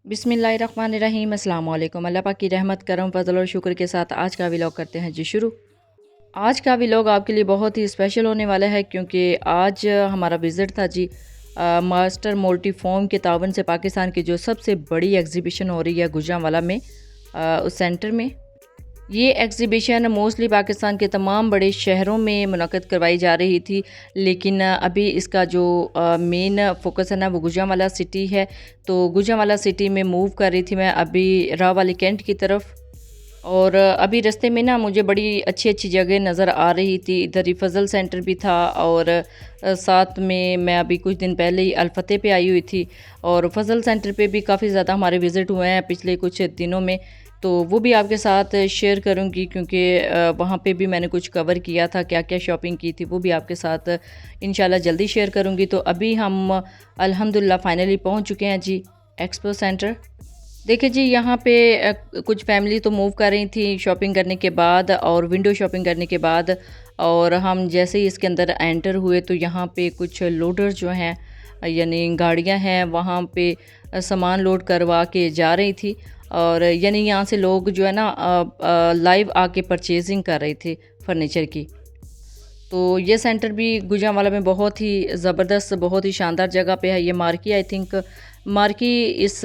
बिस्मिल्लाहिर्रहमानिर्रहीम अस्सलाम वालेकुम। अल्लाह पाक की रहमत करम फजल और शुक्र के साथ आज का व्लॉग करते हैं जी शुरू। आज का व्लॉग आपके लिए बहुत ही स्पेशल होने वाला है क्योंकि आज हमारा विज़िट था जी मास्टर मोल्टी फॉर्म के तावन से पाकिस्तान की जो सबसे बड़ी एग्ज़िबिशन हो रही है गुजरांवाला में उस सेंटर में। ये एग्ज़िबिशन मोस्टली पाकिस्तान के तमाम बड़े शहरों में मुनक़्क़द करवाई जा रही थी, लेकिन अभी इसका जो मेन फोकस है ना वो गुजरांवाला सिटी है। तो गुजरांवाला सिटी में मूव कर रही थी मैं अभी राहवाली कैंट की तरफ, और अभी रास्ते में ना मुझे बड़ी अच्छी अच्छी जगह नज़र आ रही थी। इधर ही फजल सेंटर भी था और साथ में मैं अभी कुछ दिन पहले ही अल-फतेह पे आई हुई थी, और फजल सेंटर पे भी काफ़ी ज़्यादा हमारे विज़िट हुए हैं पिछले कुछ दिनों में। तो वो भी आपके साथ शेयर करूंगी क्योंकि वहाँ पे भी मैंने कुछ कवर किया था, क्या क्या शॉपिंग की थी वो भी आपके साथ इंशाल्लाह जल्दी शेयर करूंगी। तो अभी हम अल्हम्दुलिल्लाह फाइनली पहुँच चुके हैं जी एक्सपो सेंटर। देखिए जी यहाँ पे कुछ फैमिली तो मूव कर रही थी शॉपिंग करने के बाद और विंडो शॉपिंग करने के बाद, और हम जैसे ही इसके अंदर एंटर हुए तो यहाँ पे कुछ लोडर जो हैं यानी गाड़ियाँ हैं वहाँ पे सामान लोड करवा के जा रही थी, और यानी यहाँ से लोग जो है ना लाइव आके परचेजिंग कर रहे थे फर्नीचर की। तो ये सेंटर भी गुजरांवाला में बहुत ही ज़बरदस्त बहुत ही शानदार जगह पे है। ये मार्की आई थिंक मार्की इस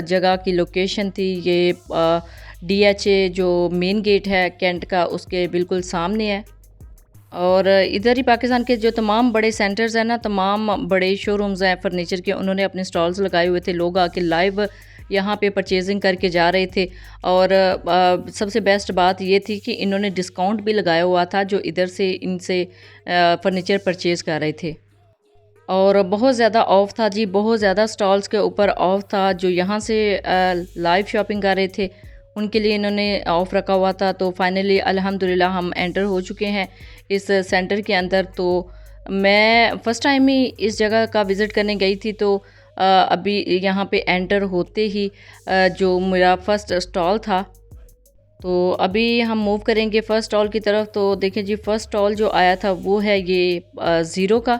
जगह की लोकेशन थी। ये DHA जो मेन गेट है कैंट का उसके बिल्कुल सामने है, और इधर ही पाकिस्तान के जो तमाम बड़े सेंटर्स हैं ना, तमाम बड़े शोरूम्स हैं फर्नीचर के, उन्होंने अपने स्टॉल्स लगाए हुए थे। लोग आके लाइव यहाँ पे परचेजिंग करके जा रहे थे, और सबसे बेस्ट बात ये थी कि इन्होंने डिस्काउंट भी लगाया हुआ था जो इधर से इनसे फर्नीचर परचेज़ कर रहे थे, और बहुत ज़्यादा ऑफ़ था जी, बहुत ज़्यादा स्टॉल्स के ऊपर ऑफ़ था। जो यहाँ से लाइव शॉपिंग कर रहे थे उनके लिए इन्होंने ऑफ़ रखा हुआ था। तो फाइनली अल्हम्दुलिल्लाह हम एंटर हो चुके हैं इस सेंटर के अंदर। तो मैं फ़र्स्ट टाइम ही इस जगह का विज़िट करने गई थी, तो अभी यहाँ पे एंटर होते ही जो मेरा फ़र्स्ट स्टॉल था, तो अभी हम मूव करेंगे फ़र्स्ट स्टॉल की तरफ। तो देखिए जी फ़र्स्ट स्टॉल जो आया था वो है ये ज़ीरो का,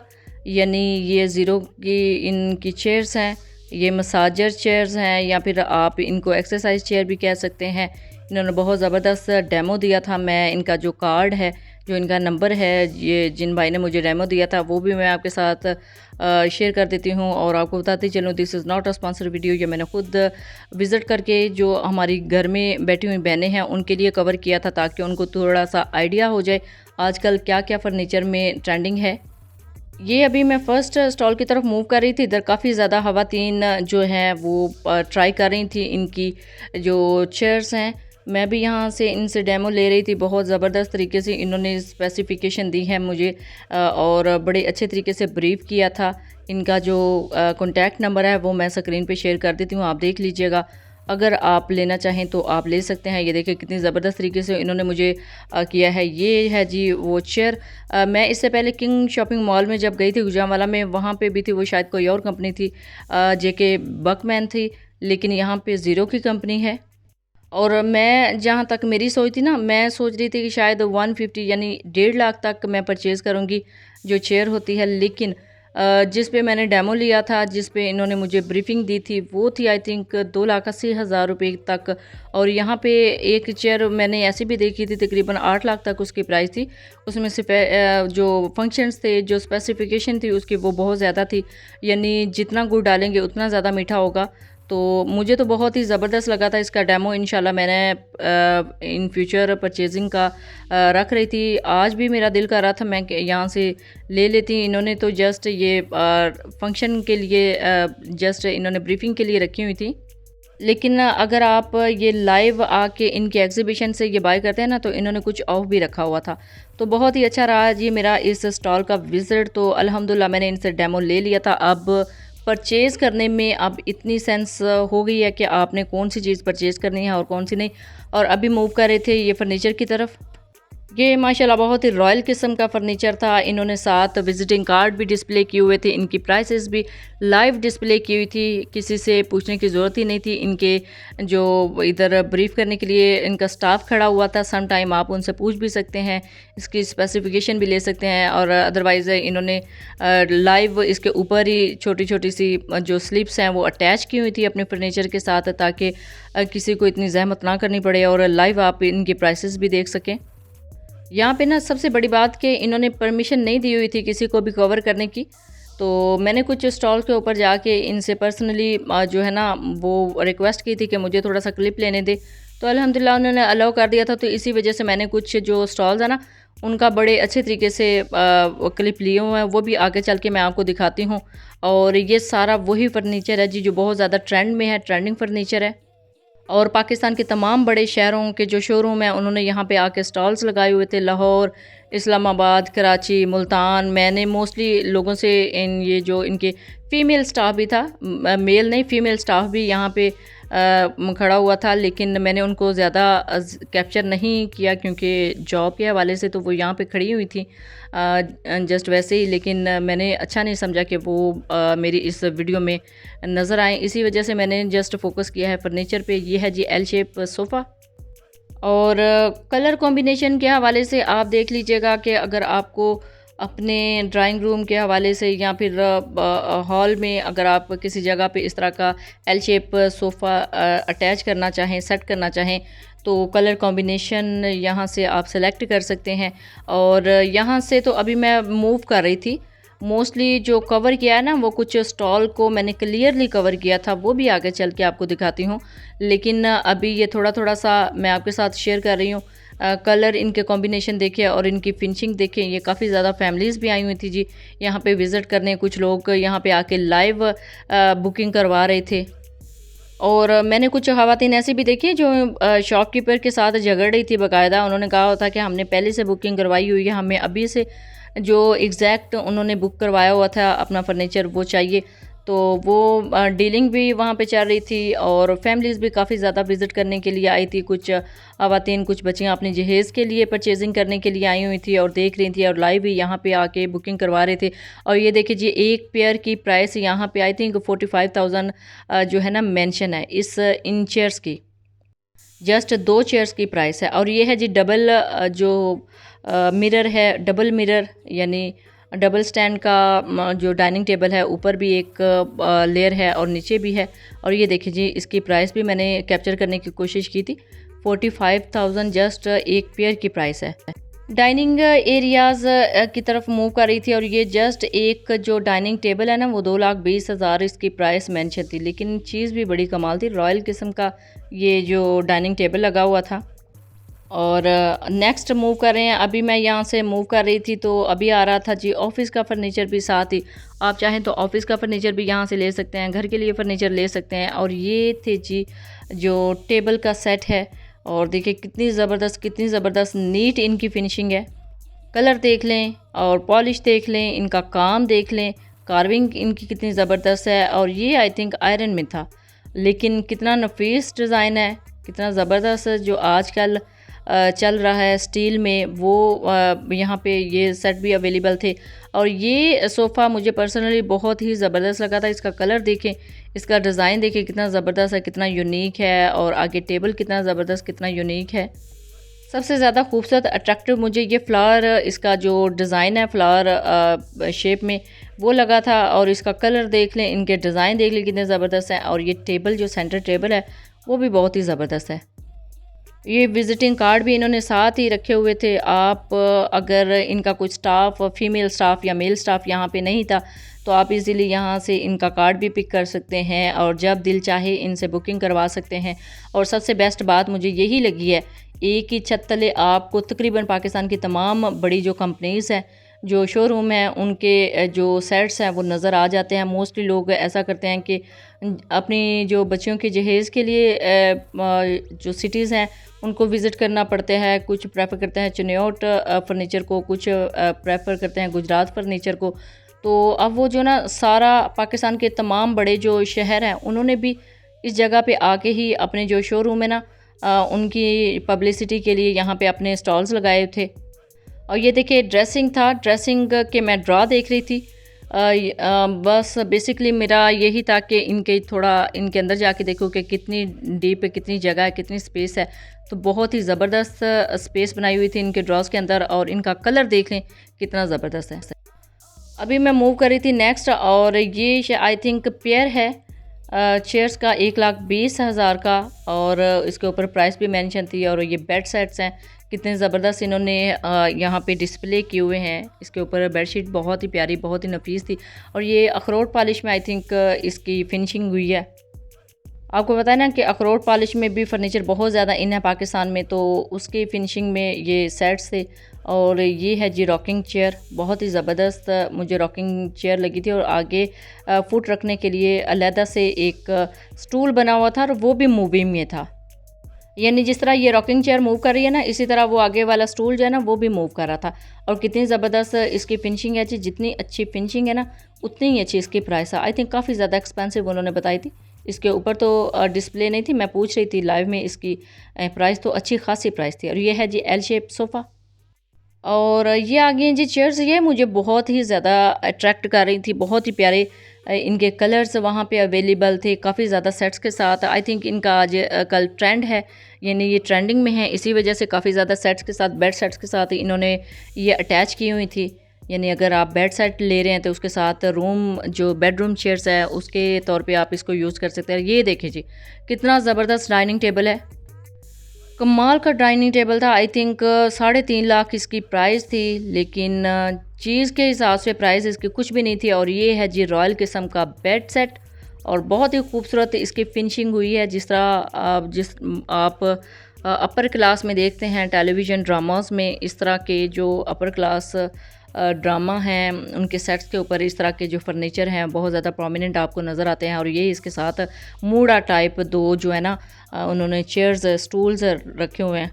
यानी ये ज़ीरो की इनकी चेयर्स हैं, ये मसाजर चेयर्स हैं या फिर आप इनको एक्सरसाइज चेयर भी कह सकते हैं। इन्होंने बहुत ज़बरदस्त डेमो दिया था। मैं इनका जो कार्ड है, जो इनका नंबर है, ये जिन भाई ने मुझे डेमो दिया था वो भी मैं आपके साथ शेयर कर देती हूँ, और आपको बताती चलूँ this is not a sponsor video. ये मैंने खुद विज़िट करके जो हमारी घर में बैठी हुई बहनें हैं उनके लिए कवर किया था, ताकि उनको थोड़ा सा आइडिया हो जाए आजकल क्या क्या फ़र्नीचर में ट्रेंडिंग है। ये अभी मैं फ़र्स्ट स्टॉल की तरफ मूव कर रही थी। इधर काफ़ी ज़्यादा ख़वातीन जो हैं वो ट्राई कर रही थी इनकी जो चेयर्स हैं। मैं भी यहाँ से इनसे डेमो ले रही थी। बहुत ज़बरदस्त तरीके से इन्होंने स्पेसिफ़िकेशन दी है मुझे, और बड़े अच्छे तरीके से ब्रीफ़ किया था। इनका जो कॉन्टैक्ट नंबर है वो मैं स्क्रीन पे शेयर कर देती हूँ, आप देख लीजिएगा। अगर आप लेना चाहें तो आप ले सकते हैं। ये देखिए कितनी ज़बरदस्त तरीके से इन्होंने मुझे किया है। ये है जी वो चेयर। मैं इससे पहले किंग शॉपिंग मॉल में जब गई थी गुजरांवाला में, वहाँ पे भी थी, वो शायद कोई और कंपनी थी, JK बकमैन थी, लेकिन यहाँ पे ज़ीरो की कंपनी है। और मैं जहाँ तक मेरी सोच थी ना, मैं सोच रही थी कि शायद 150 यानी 1.5 लाख तक मैं परचेज़ करूँगी जो चेयर होती है, लेकिन जिस पे मैंने डेमो लिया था, जिस पे इन्होंने मुझे ब्रीफिंग दी थी, वो थी आई थिंक 2,80,000 रुपये तक। और यहाँ पे एक चेयर मैंने ऐसी भी देखी थी तकरीबन 8 लाख तक उसकी प्राइस थी। उसमें सिर्फ जो फंक्शंस थे, जो स्पेसिफिकेशन थी उसकी, वो बहुत ज़्यादा थी, यानी जितना गुड़ डालेंगे उतना ज़्यादा मीठा होगा। तो मुझे तो बहुत ही ज़बरदस्त लगा था इसका डेमो। इंशाल्लाह मैंने इन फ्यूचर परचेजिंग का रख रही थी। आज भी मेरा दिल कर रहा था मैं यहाँ से ले लेती। इन्होंने तो जस्ट ये फंक्शन के लिए जस्ट इन्होंने ब्रीफिंग के लिए रखी हुई थी, लेकिन अगर आप ये लाइव आके इनके एग्जीबिशन से ये बाय करते हैं ना, तो इन्होंने कुछ ऑफ भी रखा हुआ था। तो बहुत ही अच्छा रहा जी मेरा इस स्टॉल का विज़िट। तो अल्हम्दुलिल्लाह मैंने इनसे डेमो ले लिया था। अब परचेज़ करने में अब इतनी सेंस हो गई है कि आपने कौन सी चीज़ परचेज़ करनी है और कौन सी नहीं। और अभी मूव कर रहे थे ये फर्नीचर की तरफ। ये माशाल्लाह बहुत ही रॉयल किस्म का फ़र्नीचर था। इन्होंने साथ विज़िटिंग कार्ड भी डिस्प्ले किए हुए थे, इनकी प्राइसेस भी लाइव डिस्प्ले की हुई थी, किसी से पूछने की ज़रूरत ही नहीं थी। इनके जो इधर ब्रीफ़ करने के लिए इनका स्टाफ खड़ा हुआ था, सम टाइम आप उनसे पूछ भी सकते हैं, इसकी स्पेसिफ़िकेशन भी ले सकते हैं। और अदरवाइज़ इन्होंने लाइव इसके ऊपर ही छोटी-छोटी सी जो स्लिप्स हैं वो अटैच की हुई थी अपने फ़र्नीचर के साथ, ताकि किसी को इतनी ज़हमत ना करनी पड़े और लाइव आप इनकी प्राइसेस भी देख सकें। यहाँ पे ना सबसे बड़ी बात कि इन्होंने परमिशन नहीं दी हुई थी किसी को भी कवर करने की। तो मैंने कुछ स्टॉल के ऊपर जाके इनसे पर्सनली जो है ना वो रिक्वेस्ट की थी कि मुझे थोड़ा सा क्लिप लेने दे, तो अल्हम्दुलिल्लाह उन्होंने अलाउ कर दिया था। तो इसी वजह से मैंने कुछ जो स्टॉल्स है ना उनका बड़े अच्छे तरीके से क्लिप लिए हुए हैं, वो भी आगे चल के मैं आपको दिखाती हूँ। और ये सारा वही फर्नीचर है जी जो बहुत ज़्यादा ट्रेंड में है, ट्रेंडिंग फर्नीचर है। और पाकिस्तान के तमाम बड़े शहरों के जो शोरूम हैं उन्होंने यहाँ पे आके स्टॉल्स लगाए हुए थे, लाहौर, इस्लामाबाद, कराची, मुल्तान। मैंने मोस्टली लोगों से ये जो इनके फ़ीमेल स्टाफ भी था, मेल नहीं फ़ीमेल स्टाफ भी यहाँ पे खड़ा हुआ था, लेकिन मैंने उनको ज़्यादा कैप्चर नहीं किया क्योंकि जॉब के हवाले से तो वो यहाँ पे खड़ी हुई थी जस्ट वैसे ही। लेकिन मैंने अच्छा नहीं समझा कि वो मेरी इस वीडियो में नज़र आए, इसी वजह से मैंने जस्ट फोकस किया है फर्नीचर पे। ये है जी एल शेप सोफ़ा। और कलर कॉम्बिनेशन के हवाले से आप देख लीजिएगा कि अगर आपको अपने ड्राइंग रूम के हवाले से या फिर हॉल में अगर आप किसी जगह पे इस तरह का एल शेप सोफ़ा अटैच करना चाहें, सेट करना चाहें, तो कलर कॉम्बिनेशन यहाँ से आप सेलेक्ट कर सकते हैं। और यहाँ से तो अभी मैं मूव कर रही थी, मोस्टली जो कवर किया है ना वो कुछ स्टॉल को मैंने क्लियरली कवर किया था, वो भी आगे चल के आपको दिखाती हूँ। लेकिन अभी ये थोड़ा थोड़ा सा मैं आपके साथ शेयर कर रही हूँ। कलर इनके कॉम्बिनेशन देखें और इनकी फिनिशिंग देखें। ये काफ़ी ज़्यादा फैमिलीज़ भी आई हुई थी जी यहाँ पे विज़िट करने। कुछ लोग यहाँ पे आके लाइव बुकिंग करवा रहे थे। और मैंने कुछ ख़वातीन ऐसी भी देखी जो शॉपकीपर के साथ झगड़ रही थी बाकायदा। उन्होंने कहा था कि हमने पहले से बुकिंग करवाई हुई है, हमें अभी से जो एग्जैक्ट उन्होंने बुक करवाया हुआ था अपना फ़र्नीचर वो चाहिए। तो वो डीलिंग भी वहाँ पे चल रही थी और फैमिलीज़ भी काफ़ी ज़्यादा विज़िट करने के लिए आई थी। कुछ ख़वातीन, कुछ बच्चियाँ अपने जहेज़ के लिए परचेजिंग करने के लिए आई हुई थी और देख रही थी और लाइव भी यहाँ पे आके बुकिंग करवा रहे थे। और ये देखिए जी एक पेयर की प्राइस यहाँ पे आई थिंक 45,000 जो है ना मेंशन है इस इन चेयर्स की। जस्ट 2 चेयर्स की प्राइस है। और ये है जी डबल जो मिरर है, डबल मिरर यानी डबल स्टैंड का जो डाइनिंग टेबल है, ऊपर भी एक लेयर है और नीचे भी है। और ये देखिए जी इसकी प्राइस भी मैंने कैप्चर करने की कोशिश की थी, 45,000 जस्ट एक पेयर की प्राइस है। डाइनिंग एरियाज़ की तरफ मूव कर रही थी और ये जस्ट एक जो डाइनिंग टेबल है ना वो 2,20,000 इसकी प्राइस मेंशन थी। लेकिन चीज़ भी बड़ी कमाल थी, रॉयल किस्म का ये जो डाइनिंग टेबल लगा हुआ था। और नेक्स्ट मूव कर रहे हैं। अभी मैं यहाँ से मूव कर रही थी तो अभी आ रहा था जी ऑफ़िस का फ़र्नीचर भी साथ ही। आप चाहें तो ऑफ़िस का फ़र्नीचर भी यहाँ से ले सकते हैं, घर के लिए फ़र्नीचर ले सकते हैं। और ये थे जी जो टेबल का सेट है और देखिए कितनी ज़बरदस्त नीट इनकी फिनिशिंग है। कलर देख लें और पॉलिश देख लें, इनका काम देख लें, कार्विंग इनकी कितनी ज़बरदस्त है। और ये आई थिंक आयरन में था, लेकिन कितना नफीस डिज़ाइन है, कितना ज़बरदस्त जो आजकल चल रहा है स्टील में, वो यहाँ पे ये सेट भी अवेलेबल थे। और ये सोफ़ा मुझे पर्सनली बहुत ही ज़बरदस्त लगा था। इसका कलर देखें, इसका डिज़ाइन देखें कितना ज़बरदस्त है, कितना यूनिक है। और आगे टेबल कितना ज़बरदस्त, कितना यूनिक है। सबसे ज़्यादा खूबसूरत अट्रैक्टिव मुझे ये फ्लावर, इसका जो डिज़ाइन है फ्लावर शेप में, वो लगा था। और इसका कलर देख लें, इनके डिज़ाइन देख लें कितने ज़बरदस्त हैं। और ये टेबल जो सेंटर टेबल है वो भी बहुत ही ज़बरदस्त है। ये विज़िटिंग कार्ड भी इन्होंने साथ ही रखे हुए थे। आप अगर इनका कोई स्टाफ, फीमेल स्टाफ या मेल स्टाफ यहाँ पे नहीं था तो आप इजीली यहाँ से इनका कार्ड भी पिक कर सकते हैं और जब दिल चाहे इनसे बुकिंग करवा सकते हैं। और सबसे बेस्ट बात मुझे यही लगी है, एक ही छत तले आपको तकरीबन पाकिस्तान की तमाम बड़ी जो कंपनीज़ हैं, जो शोरूम हैं, उनके जो सेट्स हैं वो नज़र आ जाते हैं। मोस्टली लोग ऐसा करते हैं कि अपनी जो बच्चियों के जहेज़ के लिए जो सिटीज़ हैं उनको विज़िट करना पड़ते हैं। कुछ प्रेफर करते हैं चिन्योट फ़र्नीचर को, कुछ प्रेफर करते हैं गुजरात फ़र्नीचर को। तो अब वो जो ना सारा पाकिस्तान के तमाम बड़े जो शहर हैं उन्होंने भी इस जगह पे आके ही अपने जो शोरूम है ना उनकी पब्लिसिटी के लिए यहाँ पे अपने स्टॉल्स लगाए थे। और ये देखिए ड्रेसिंग था, ड्रेसिंग के मैं ड्रा देख रही थी। बस बेसिकली मेरा यही था कि इनके थोड़ा इनके अंदर जाके देखो कि कितनी डीप है, कितनी जगह है, कितनी स्पेस है। तो बहुत ही ज़बरदस्त स्पेस बनाई हुई थी इनके ड्रॉज के अंदर, और इनका कलर देख लें कितना ज़बरदस्त है। अभी मैं मूव कर रही थी नेक्स्ट, और ये आई थिंक पेयर है चेयर्स का 1,20,000 का, और इसके ऊपर प्राइस भी मेंशन थी। और ये बेड सेट्स हैं, कितने ज़बरदस्त इन्होंने यहाँ पे डिस्प्ले किए हुए हैं। इसके ऊपर बेडशीट बहुत ही प्यारी, बहुत ही नफीस थी, और ये अखरोट पॉलिश में आई थिंक इसकी फिनिशिंग हुई है। आपको पता है ना कि अखरोट पॉलिश में भी फर्नीचर बहुत ज़्यादा इन है पाकिस्तान में, तो उसकी फिनिशिंग में ये सेट्स थे। और ये है जी रॉकिंग चेयर, बहुत ही ज़बरदस्त मुझे रॉकिंग चेयर लगी थी। और आगे फुट रखने के लिए अलहदा से एक स्टूल बना हुआ था, और वो भी मूविंग में था। यानी जिस तरह ये रॉकिंग चेयर मूव कर रही है ना, इसी तरह वो आगे वाला स्टूल जो है ना वो भी मूव कर रहा था। और कितनी ज़बरदस्त इसकी फिनिशिंग है जी, जितनी अच्छी फिनिशिंग है ना उतनी ही अच्छी इसकी प्राइस है। आई थिंक काफ़ी ज़्यादा एक्सपेंसिव उन्होंने बताई थी। इसके ऊपर तो डिस्प्ले नहीं थी, मैं पूछ रही थी लाइव में इसकी प्राइस, तो अच्छी खासी प्राइस थी। और ये है जी एल शेप सोफ़ा, और ये आ गई हैं जी चेयर्स। ये मुझे बहुत ही ज़्यादा अट्रैक्ट कर रही थी, बहुत ही प्यारे इनके कलर्स वहाँ पे अवेलेबल थे काफ़ी ज़्यादा सेट्स के साथ। आई थिंक इनका आज कल ट्रेंड है, यानी ये ट्रेंडिंग में है, इसी वजह से काफ़ी ज़्यादा सेट्स के साथ, बेड सेट्स के साथ इन्होंने ये अटैच की हुई थी। यानी अगर आप बेड सेट ले रहे हैं तो उसके साथ रूम जो बेडरूम चेयर्स है उसके तौर पे आप इसको यूज़ कर सकते हैं। ये देखिए जी कितना ज़बरदस्त डाइनिंग टेबल है, कमाल का डाइनिंग टेबल था। आई थिंक 3.5 लाख इसकी प्राइस थी, लेकिन चीज़ के हिसाब से प्राइस इसकी कुछ भी नहीं थी। और ये है जी रॉयल किस्म का बेड सेट, और बहुत ही खूबसूरत इसकी फिनिशिंग हुई है। जिस तरह आप अपर क्लास में देखते हैं टेलीविज़न ड्रामास में, इस तरह के जो अपर क्लास ड्रामा हैं उनके सेट्स के ऊपर इस तरह के जो फर्नीचर हैं बहुत ज़्यादा प्रोमिनेंट आपको नज़र आते हैं। और ये इसके साथ मूडा टाइप दो जो है ना उन्होंने चेयर्स स्टूल्स रखे हुए हैं।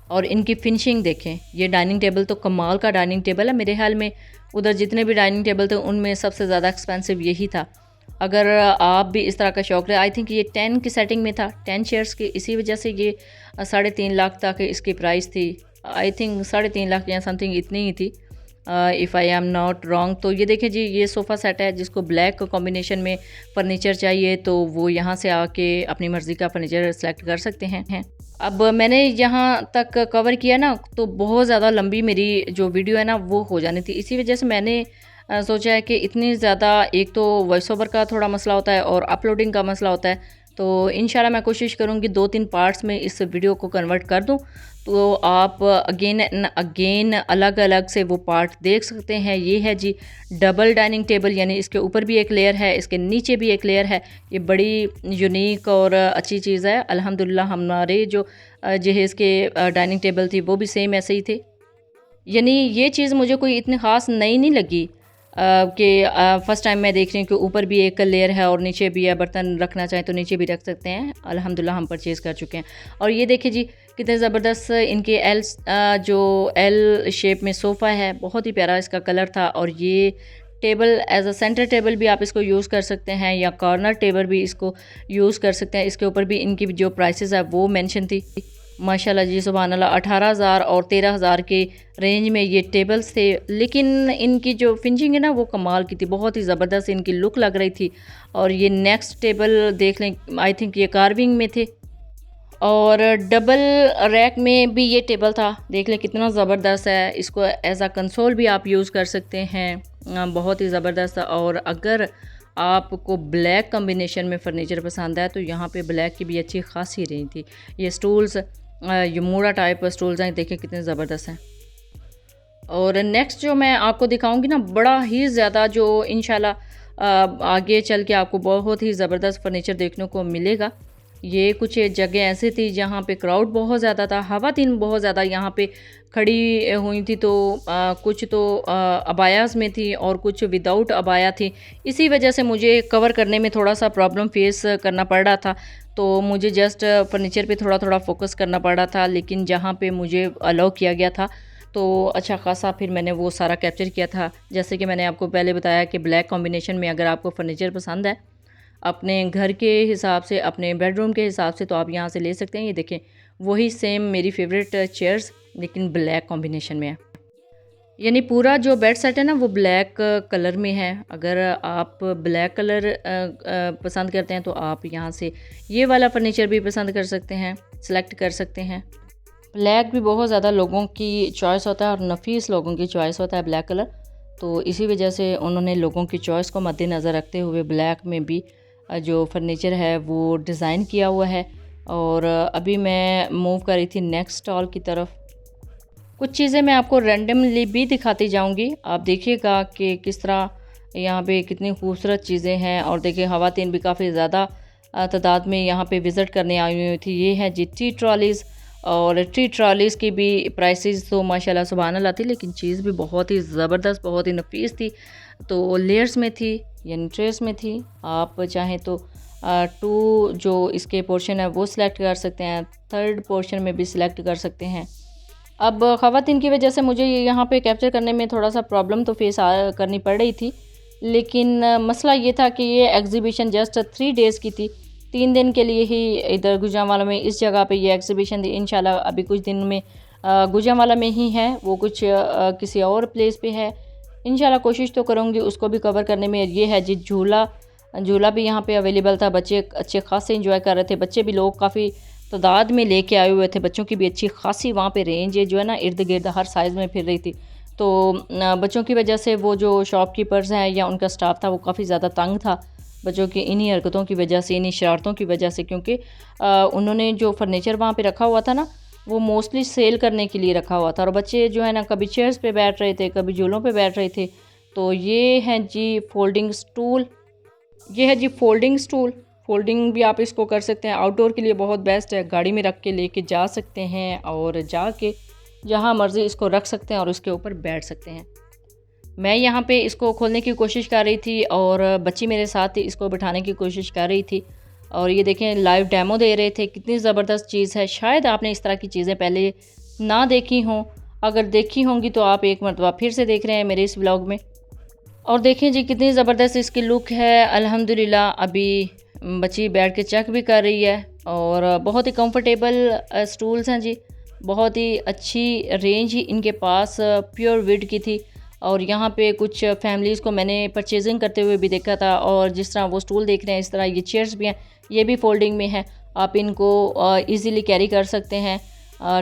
और इनकी फिनिशिंग देखें, ये डाइनिंग टेबल तो कमाल का डाइनिंग टेबल है। मेरे ख्याल में उधर जितने भी डाइनिंग टेबल थे उनमें सबसे ज़्यादा एक्सपेंसिव यही था। अगर आप भी इस तरह का शौक रहे, आई थिंक ये 10 की सेटिंग में था, 10 चेयर्स की, इसी वजह से ये 3.5 लाख तक इसकी प्राइस थी। आई थिंक 3.5 लाख या समथिंग इतनी ही थी, if I am not wrong. तो ये देखें जी ये सोफ़ा सेट है, जिसको ब्लैक कॉम्बिनेशन में फ़र्नीचर चाहिए तो वो यहाँ से आके अपनी मर्ज़ी का फ़र्नीचर सेलेक्ट कर सकते हैं। अब मैंने यहाँ तक कवर किया ना, तो बहुत ज़्यादा लंबी मेरी जो वीडियो है ना वो हो जानी थी। इसी वजह से मैंने सोचा है कि इतनी ज़्यादा, एक तो वॉइस ओवर का थोड़ा मसला होता है और अपलोडिंग का मसला होता है, तो इंशाल्लाह मैं कोशिश करूँगी 2-3 पार्ट्स में इस वीडियो को कन्वर्ट कर दूँ, तो आप अगेन अलग अलग से वो पार्ट देख सकते हैं। ये है जी डबल डाइनिंग टेबल, यानी इसके ऊपर भी एक लेयर है, इसके नीचे भी एक लेयर है। ये बड़ी यूनिक और अच्छी चीज़ है। अल्हम्दुलिल्लाह हमारे जो जहेज़ के डाइनिंग टेबल थी वो भी सेम ऐसे ही थे। यानी ये चीज़ मुझे कोई इतनी ख़ास नई नहीं लगी कि फ़र्स्ट टाइम मैं देख रही हूँ कि ऊपर भी एक लेयर है और नीचे भी है। बर्तन रखना चाहें तो नीचे भी रख सकते हैं। अल्हम्दुलिल्लाह हम परचेज़ कर चुके हैं। और ये देखिए जी कितने ज़बरदस्त इनके जो एल शेप में सोफ़ा है, बहुत ही प्यारा इसका कलर था। और ये table as a centre table भी आप इसको यूज़ कर सकते हैं, या कॉर्नर टेबल भी इसको यूज़ कर सकते हैं। इसके ऊपर भी इनकी जो प्राइसेस है वो मेंशन थी। माशाल्लाह जी सुभान अल्लाह, 18,000 और 13,000 के रेंज में ये टेबल्स थे, लेकिन इनकी जो फिनिशिंग है ना वो कमाल की थी, बहुत ही ज़बरदस्त इनकी लुक लग रही थी। और ये नेक्स्ट टेबल देख लें, आई थिंक ये कार्विंग में थे, और डबल रैक में भी ये टेबल था। देख लें कितना ज़बरदस्त है। इसको एज आ कंसोल भी आप यूज़ कर सकते हैं, बहुत ही ज़बरदस्त। और अगर आपको ब्लैक कॉम्बिनेशन में फ़र्नीचर पसंद है तो यहाँ पे ब्लैक की भी अच्छी खासी रेंज थी। ये स्टूल्स ये मूड़ा टाइप स्टूल्स हैं, देखें कितने ज़बरदस्त हैं। और नेक्स्ट जो मैं आपको दिखाऊंगी ना, बड़ा ही ज़्यादा जो इंशाल्लाह आगे चल के आपको बहुत ही ज़बरदस्त फ़र्नीचर देखने को मिलेगा। ये कुछ जगह ऐसी थी जहाँ पे क्राउड बहुत ज़्यादा था, ख़वातीन बहुत ज़्यादा यहाँ पे खड़ी हुई थी। तो कुछ तो अबायास में थी और कुछ विदाउट अबाया थी। इसी वजह से मुझे कवर करने में थोड़ा सा प्रॉब्लम फेस करना पड़ रहा था, तो मुझे जस्ट फर्नीचर पे थोड़ा थोड़ा फोकस करना पड़ रहा था। लेकिन जहाँ पे मुझे अलाउ किया गया था तो अच्छा खासा फिर मैंने वो सारा कैप्चर किया था। जैसे कि मैंने आपको पहले बताया कि ब्लैक कॉम्बिनेशन में अगर आपको फर्नीचर पसंद है अपने घर के हिसाब से, अपने बेडरूम के हिसाब से, तो आप यहाँ से ले सकते हैं। ये देखें वही सेम मेरी फेवरेट चेयर्स लेकिन ब्लैक कॉम्बिनेशन में है। यानी पूरा जो बेड सेट है ना वो ब्लैक कलर में है। अगर आप ब्लैक कलर पसंद करते हैं तो आप यहाँ से ये वाला फर्नीचर भी पसंद कर सकते हैं, सेलेक्ट कर सकते हैं। ब्लैक भी बहुत ज़्यादा लोगों की चॉइस होता है और नफीस लोगों की चॉइस होता है ब्लैक कलर, तो इसी वजह से उन्होंने लोगों की चॉइस को मद्देनज़र रखते हुए ब्लैक में भी जो फर्नीचर है वो डिज़ाइन किया हुआ है। और अभी मैं मूव कर रही थी नेक्स्ट स्टॉल की तरफ। कुछ चीज़ें मैं आपको रैंडमली भी दिखाती जाऊंगी, आप देखिएगा कि किस तरह यहाँ पे कितनी खूबसूरत चीज़ें हैं। और देखिए ख़वातीन भी काफ़ी ज़्यादा तादाद में यहाँ पे विज़िट करने आई हुई थी। ये है जी टी ट्रॉलीज़, और टी ट्रॉलीज़ की भी प्राइसेस तो माशाल्लाह सुभान अल्लाह थी, लेकिन चीज़ भी बहुत ही ज़बरदस्त, बहुत ही नफीस थी। तो लेयर्स में थी यानी ट्रेस में थी। आप चाहें तो टू जो इसके पोर्शन है वो सिलेक्ट कर सकते हैं, थर्ड पोर्शन में भी सिलेक्ट कर सकते हैं। अब ख़वातीन की वजह से मुझे यहाँ पे कैप्चर करने में थोड़ा सा प्रॉब्लम तो फेस करनी पड़ रही थी, लेकिन मसला ये था कि ये एग्ज़िबिशन जस्ट 3 डेज़ की थी। 3 दिन के लिए ही इधर गुजरांवाला में इस जगह पे ये एग्ज़िबिशन थी। इंशाल्लाह अभी कुछ दिन में गुजरांवाला में ही है, वो कुछ किसी और प्लेस पे है। इंशाल्लाह कोशिश तो करूँगी उसको भी कवर करने में। ये है जी झूला, झूला भी यहाँ पे अवेलेबल था। बच्चे अच्छे खासे इंजॉय कर रहे थे। बच्चे भी लोग काफ़ी तादाद में लेके आए हुए थे। बच्चों की भी अच्छी खासी वहाँ पे रेंज है जो है ना, इर्द गिर्द हर साइज़ में फिर रही थी। तो बच्चों की वजह से वो जो शॉपकीपर्स हैं या उनका स्टाफ था वो काफ़ी ज़्यादा तंग था बच्चों की इन्हीं हरकतों की वजह से, इन्हीं शरारतों की वजह से। क्योंकि उन्होंने जो फर्नीचर वहाँ पे रखा हुआ था ना वो मोस्टली सेल करने के लिए रखा हुआ था, और बच्चे जो है ना कभी चेयर्स पे बैठ रहे थे, कभी झूलों पे बैठ रहे थे। तो ये है जी फोल्डिंग स्टूल, ये है जी फोल्डिंग स्टूल। फोल्डिंग भी आप इसको कर सकते हैं, आउटडोर के लिए बहुत बेस्ट है। गाड़ी में रख के लेके जा सकते हैं और जाके जहाँ मर्ज़ी इसको रख सकते हैं और उसके ऊपर बैठ सकते हैं। मैं यहाँ पे इसको खोलने की कोशिश कर रही थी और बच्ची मेरे साथ ही इसको बिठाने की कोशिश कर रही थी। और ये देखें लाइव डेमो दे रहे थे, कितनी ज़बरदस्त चीज़ है। शायद आपने इस तरह की चीज़ें पहले ना देखी हों, अगर देखी होंगी तो आप एक मरतबा फिर से देख रहे हैं मेरे इस व्लॉग में। और देखें जी कितनी ज़बरदस्त इसकी लुक है। अल्हम्दुलिल्लाह अभी बच्ची बैठ के चेक भी कर रही है, और बहुत ही कंफर्टेबल स्टूल्स हैं जी। बहुत ही अच्छी रेंज ही इनके पास प्योर वुड की थी। और यहाँ पे कुछ फैमिलीज़ को मैंने परचेजिंग करते हुए भी देखा था। और जिस तरह वो स्टूल देख रहे हैं इस तरह ये चेयर्स भी हैं, ये भी फोल्डिंग में है। आप इनको इजीली कैरी कर सकते हैं।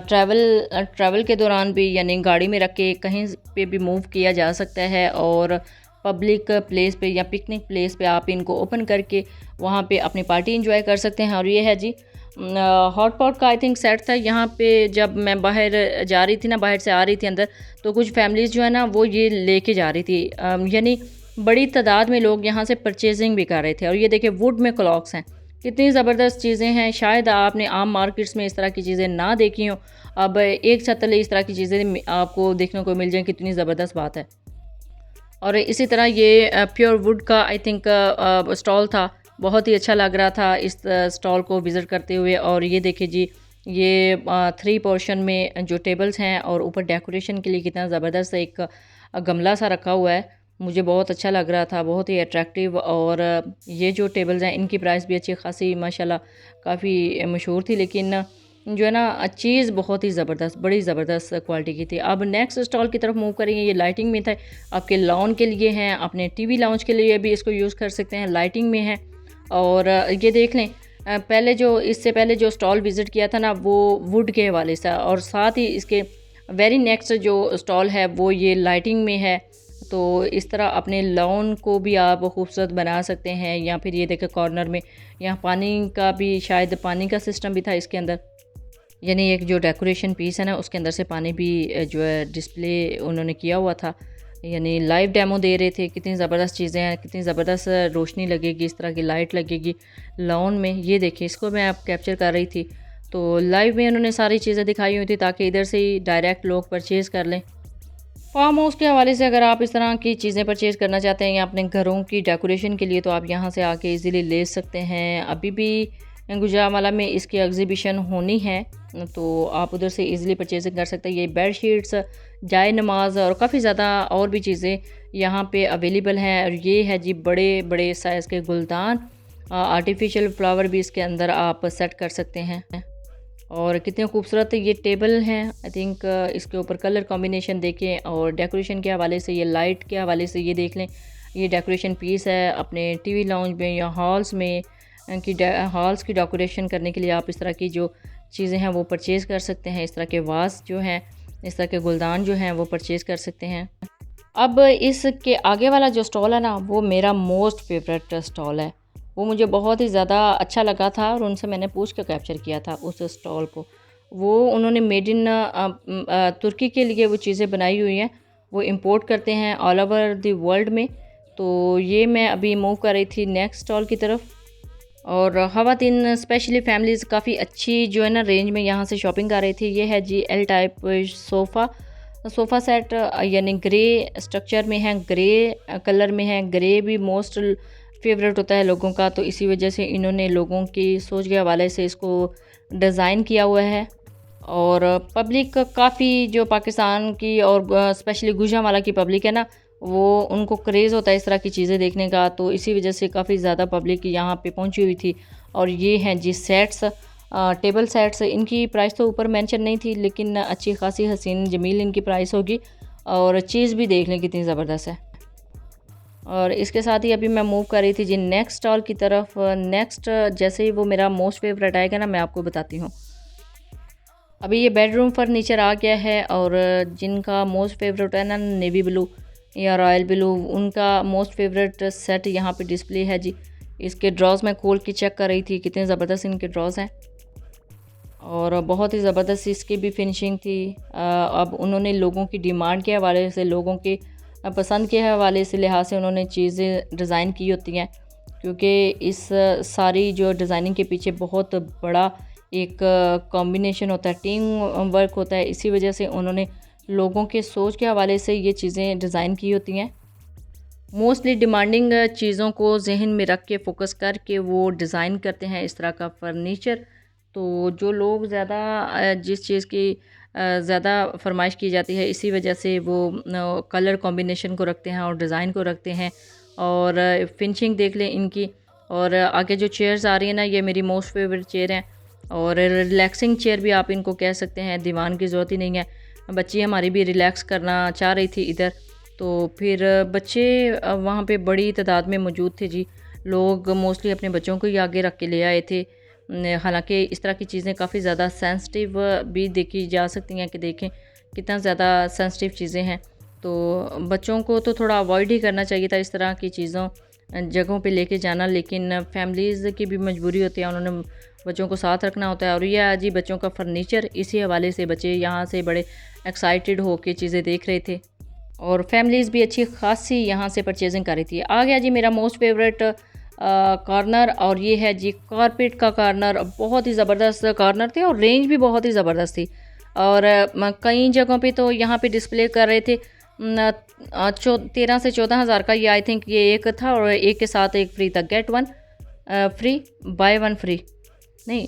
ट्रैवल के दौरान भी, यानी गाड़ी में रख के कहीं पे भी मूव किया जा सकता है। और पब्लिक प्लेस पे या पिकनिक प्लेस पे आप इनको ओपन करके वहाँ पे अपनी पार्टी एंजॉय कर सकते हैं। और ये है जी हॉट पॉट का आई थिंक सेट था। यहाँ पे जब मैं बाहर जा रही थी ना, बाहर से आ रही थी अंदर, तो कुछ फैमिलीज़ जो है ना वो ये लेके जा रही थी। यानी बड़ी तादाद में लोग यहाँ से परचेजिंग भी कर रहे थे। और ये देखिए वुड में क्लॉक्स हैं, कितनी ज़बरदस्त चीज़ें हैं। शायद आपने आम मार्केट्स में इस तरह की चीज़ें ना देखी हों, अब एक छत तले इस तरह की चीज़ें आपको देखने को मिल जाएँ, कितनी ज़बरदस्त बात है। और इसी तरह ये प्योर वुड का आई थिंक स्टॉल था, बहुत ही अच्छा लग रहा था इस स्टॉल को विज़िट करते हुए। और ये देखिए जी ये 3 पोर्शन में जो टेबल्स हैं और ऊपर डेकोरेशन के लिए कितना ज़बरदस्त एक गमला सा रखा हुआ है, मुझे बहुत अच्छा लग रहा था, बहुत ही अट्रैक्टिव। और ये जो टेबल्स हैं इनकी प्राइस भी अच्छी खासी माशाल्लाह काफ़ी मशहूर थी, लेकिन जो है ना चीज़ बहुत ही ज़बरदस्त, बड़ी ज़बरदस्त क्वालिटी की थी। अब नेक्स्ट स्टॉल की तरफ मूव करेंगे। ये लाइटिंग में था, आपके लॉन के लिए हैं, अपने टीवी लाउंज के लिए भी इसको यूज़ कर सकते हैं, लाइटिंग में है। और ये देख लें इससे पहले जो स्टॉल विज़िट किया था ना वो वुड के हवाले से, और साथ ही इसके वेरी नेक्स्ट जो स्टॉल है वो ये लाइटिंग में है। तो इस तरह अपने लॉन को भी आप खूबसूरत बना सकते हैं। या फिर ये देखें कॉर्नर में यहाँ पानी का भी, शायद पानी का सिस्टम भी था इसके अंदर, यानी एक जो डेकोरेशन पीस है ना उसके अंदर से पानी भी जो है डिस्प्ले उन्होंने किया हुआ था। यानी लाइव डेमो दे रहे थे, कितनी ज़बरदस्त चीज़ें हैं, कितनी ज़बरदस्त रोशनी लगेगी, इस तरह की लाइट लगेगी लॉन में। ये देखिए इसको मैं आप कैप्चर कर रही थी, तो लाइव में उन्होंने सारी चीज़ें दिखाई हुई थी ताकि इधर से ही डायरेक्ट लोग परचेज़ कर लें। फार्म हाउस के हवाले से अगर आप इस तरह की चीज़ें परचेज़ करना चाहते हैं या अपने घरों की डेकोरेशन के लिए, तो आप यहाँ से आके इजीली ले सकते हैं। अभी भी गुजरांवाला में इसकी एग्जीबिशन होनी है, तो आप उधर से इजीली परचेजिंग कर सकते हैं। ये बेड शीट्स जाए नमाज और काफ़ी ज़्यादा और भी चीज़ें यहाँ पे अवेलेबल हैं। और ये है जी बड़े बड़े साइज़ के गुलदान, आर्टिफिशियल फ्लावर भी इसके अंदर आप सेट कर सकते हैं। और कितने खूबसूरत ये टेबल हैं। आई थिंक इसके ऊपर कलर कॉम्बिनेशन देखें और डेकोरेशन के हवाले से, ये लाइट के हवाले से ये देख लें, ये डेकोरेशन पीस है अपने टीवी लाउंज में या हॉल्स में हॉल्स की डेकोरेशन करने के लिए आप इस तरह की जो चीज़ें हैं वो परचेज़ कर सकते हैं। इस तरह के वास जो हैं, इस तरह के गुलदान जो हैं वो परचेज़ कर सकते हैं। अब इसके आगे वाला जो स्टॉल है ना, वो मेरा मोस्ट फेवरेट स्टॉल है। वो मुझे बहुत ही ज़्यादा अच्छा लगा था और उनसे मैंने पूछ कर कैप्चर किया था उस स्टॉल को। वो उन्होंने मेड इन तुर्की के लिए वो चीज़ें बनाई हुई हैं, वो इंपोर्ट करते हैं ऑल ओवर द वर्ल्ड में। तो ये मैं अभी मूव कर रही थी नेक्स्ट स्टॉल की तरफ। और ख़वातीन स्पेशली फैमिलीज़ काफ़ी अच्छी जो है ना रेंज में यहाँ से शॉपिंग कर रही थी। ये है G L type sofa set, यानी ग्रे स्ट्रक्चर में है, ग्रे कलर में है। ग्रे भी मोस्ट फेवरेट होता है लोगों का, तो इसी वजह से इन्होंने लोगों की सोच के हवाले से इसको डिज़ाइन किया हुआ है। और पब्लिक काफ़ी जो पाकिस्तान की और स्पेशली गुजरांवाला की पब्लिक है ना, वो उनको क्रेज़ होता है इस तरह की चीज़ें देखने का, तो इसी वजह से काफ़ी ज़्यादा पब्लिक यहाँ पे पहुँची हुई थी। और ये हैं जी सेट्स, टेबल सेट्स। इनकी प्राइस तो ऊपर मेंशन नहीं थी, लेकिन अच्छी खासी हसीन जमील इनकी प्राइस होगी। और चीज़ भी देख लें कितनी ज़बरदस्त है। और इसके साथ ही अभी मैं मूव कर रही थी जी नेक्स्ट स्टॉल की तरफ। नेक्स्ट जैसे ही वो मेरा मोस्ट फेवरेट आएगा ना, मैं आपको बताती हूँ। अभी ये बेडरूम फर्नीचर आ गया है और जिनका मोस्ट फेवरेट है ना नेवी ब्लू या रॉयल ब्लू, उनका मोस्ट फेवरेट सेट यहाँ पे डिस्प्ले है जी। इसके ड्रॉज मैं खोल के चेक कर रही थी, कितने ज़बरदस्त इनके ड्रॉज हैं और बहुत ही ज़बरदस्त इसकी भी फिनिशिंग थी। अब उन्होंने लोगों की डिमांड के हवाले से, लोगों के पसंद के हवाले से लिहाज से उन्होंने चीज़ें डिज़ाइन की होती हैं, क्योंकि इस सारी जो डिज़ाइनिंग के पीछे बहुत बड़ा एक कॉम्बिनेशन होता है, टीम वर्क होता है। इसी वजह से उन्होंने लोगों के सोच के हवाले से ये चीज़ें डिज़ाइन की होती हैं। मोस्टली डिमांडिंग चीज़ों को जहन में रख के फोकस करके वो डिज़ाइन करते हैं इस तरह का फ़र्नीचर। तो जो लोग ज़्यादा जिस चीज़ की ज़्यादा फरमाइश की जाती है, इसी वजह से वो कलर कॉम्बिनेशन को रखते हैं और डिज़ाइन को रखते हैं। और फिनिशिंग देख लें इनकी। और आगे जो चेयर्स आ रही हैं ना, ये मेरी मोस्ट फेवरेट चेयर हैं और रिलैक्सिंग चेयर भी आप इनको कह सकते हैं, दीवान की ज़रूरत ही नहीं है। बच्ची हमारी भी रिलैक्स करना चाह रही थी इधर, तो फिर बच्चे वहाँ पे बड़ी तादाद में मौजूद थे जी। लोग मोस्टली अपने बच्चों को ही आगे रख के ले आए थे। हालांकि इस तरह की चीज़ें काफ़ी ज़्यादा सेंसिटिव भी देखी जा सकती हैं कि देखें कितना ज़्यादा सेंसिटिव चीज़ें हैं, तो बच्चों को तो थोड़ा अवॉइड ही करना चाहिए था इस तरह की चीज़ों जगहों पे लेके जाना। लेकिन फैमिलीज़ की भी मजबूरी होती है, उन्होंने बच्चों को साथ रखना होता है। और ये आज ही बच्चों का फर्नीचर, इसी हवाले से बच्चे यहाँ से बड़े एक्साइटेड होकर चीज़ें देख रहे थे और फैमिलीज़ भी अच्छी खासी यहाँ से परचेजिंग कर रही थी। आ गया जी मेरा मोस्ट फेवरेट कॉर्नर, और ये है जी कारपेट का कॉर्नर। बहुत ही ज़बरदस्त कॉर्नर थे और रेंज भी बहुत ही ज़बरदस्त थी। और कई जगहों पे तो यहाँ पे डिस्प्ले कर रहे थे 13 से 14 हज़ार का। ये आई थिंक ये एक था और एक के साथ एक फ्री था, get one free buy one free, नहीं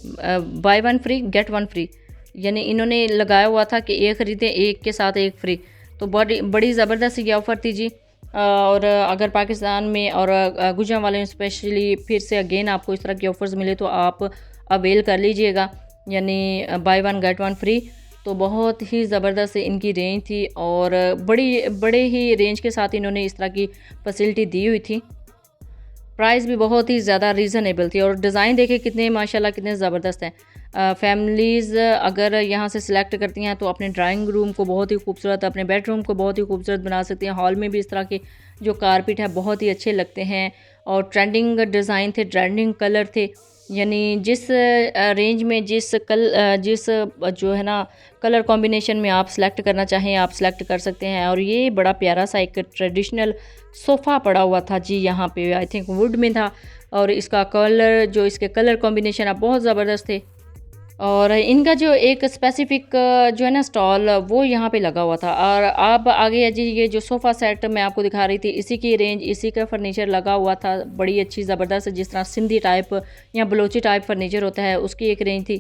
buy one free get one free, यानी इन्होंने लगाया हुआ था कि एक ख़रीदें एक के साथ एक फ्री। तो बड़ी ज़बरदस्त ये ऑफ़र थी जी। और अगर पाकिस्तान में और गुजरांवाले में स्पेशली फिर से अगेन आपको इस तरह के ऑफ़र्स मिले तो आप अवेल कर लीजिएगा, यानी by one get one free. तो बहुत ही ज़बरदस्त इनकी रेंज थी और बड़े ही रेंज के साथ इन्होंने इस तरह की फैसिलिटी दी हुई थी। प्राइस भी बहुत ही ज़्यादा रीज़नेबल थी और डिज़ाइन देखे कितने माशाल्लाह कितने ज़बरदस्त हैं। फैमिलीज़ अगर यहाँ से सिलेक्ट करती हैं तो अपने ड्राइंग रूम को बहुत ही खूबसूरत, अपने बेडरूम को बहुत ही खूबसूरत बना सकती हैं। हॉल में भी इस तरह के जो कारपेट है बहुत ही अच्छे लगते हैं और ट्रेंडिंग डिज़ाइन थे, ट्रेंडिंग कलर थे, यानी जिस रेंज में जिस जो है ना कलर कॉम्बिनेशन में आप सेलेक्ट करना चाहें आप सेलेक्ट कर सकते हैं। और ये बड़ा प्यारा सा एक ट्रेडिशनल सोफ़ा पड़ा हुआ था जी, यहाँ पे आई थिंक वुड में था और इसका कलर जो इसके कलर कॉम्बिनेशन आप बहुत ज़बरदस्त थे। और इनका जो एक स्पेसिफ़िक जो है ना स्टॉल वो यहाँ पे लगा हुआ था। और अब आगे जी ये जो सोफ़ा सेट मैं आपको दिखा रही थी, इसी की रेंज, इसी का फर्नीचर लगा हुआ था, बड़ी अच्छी ज़बरदस्त, जिस तरह सिंधी टाइप या बलोची टाइप फर्नीचर होता है उसकी एक रेंज थी।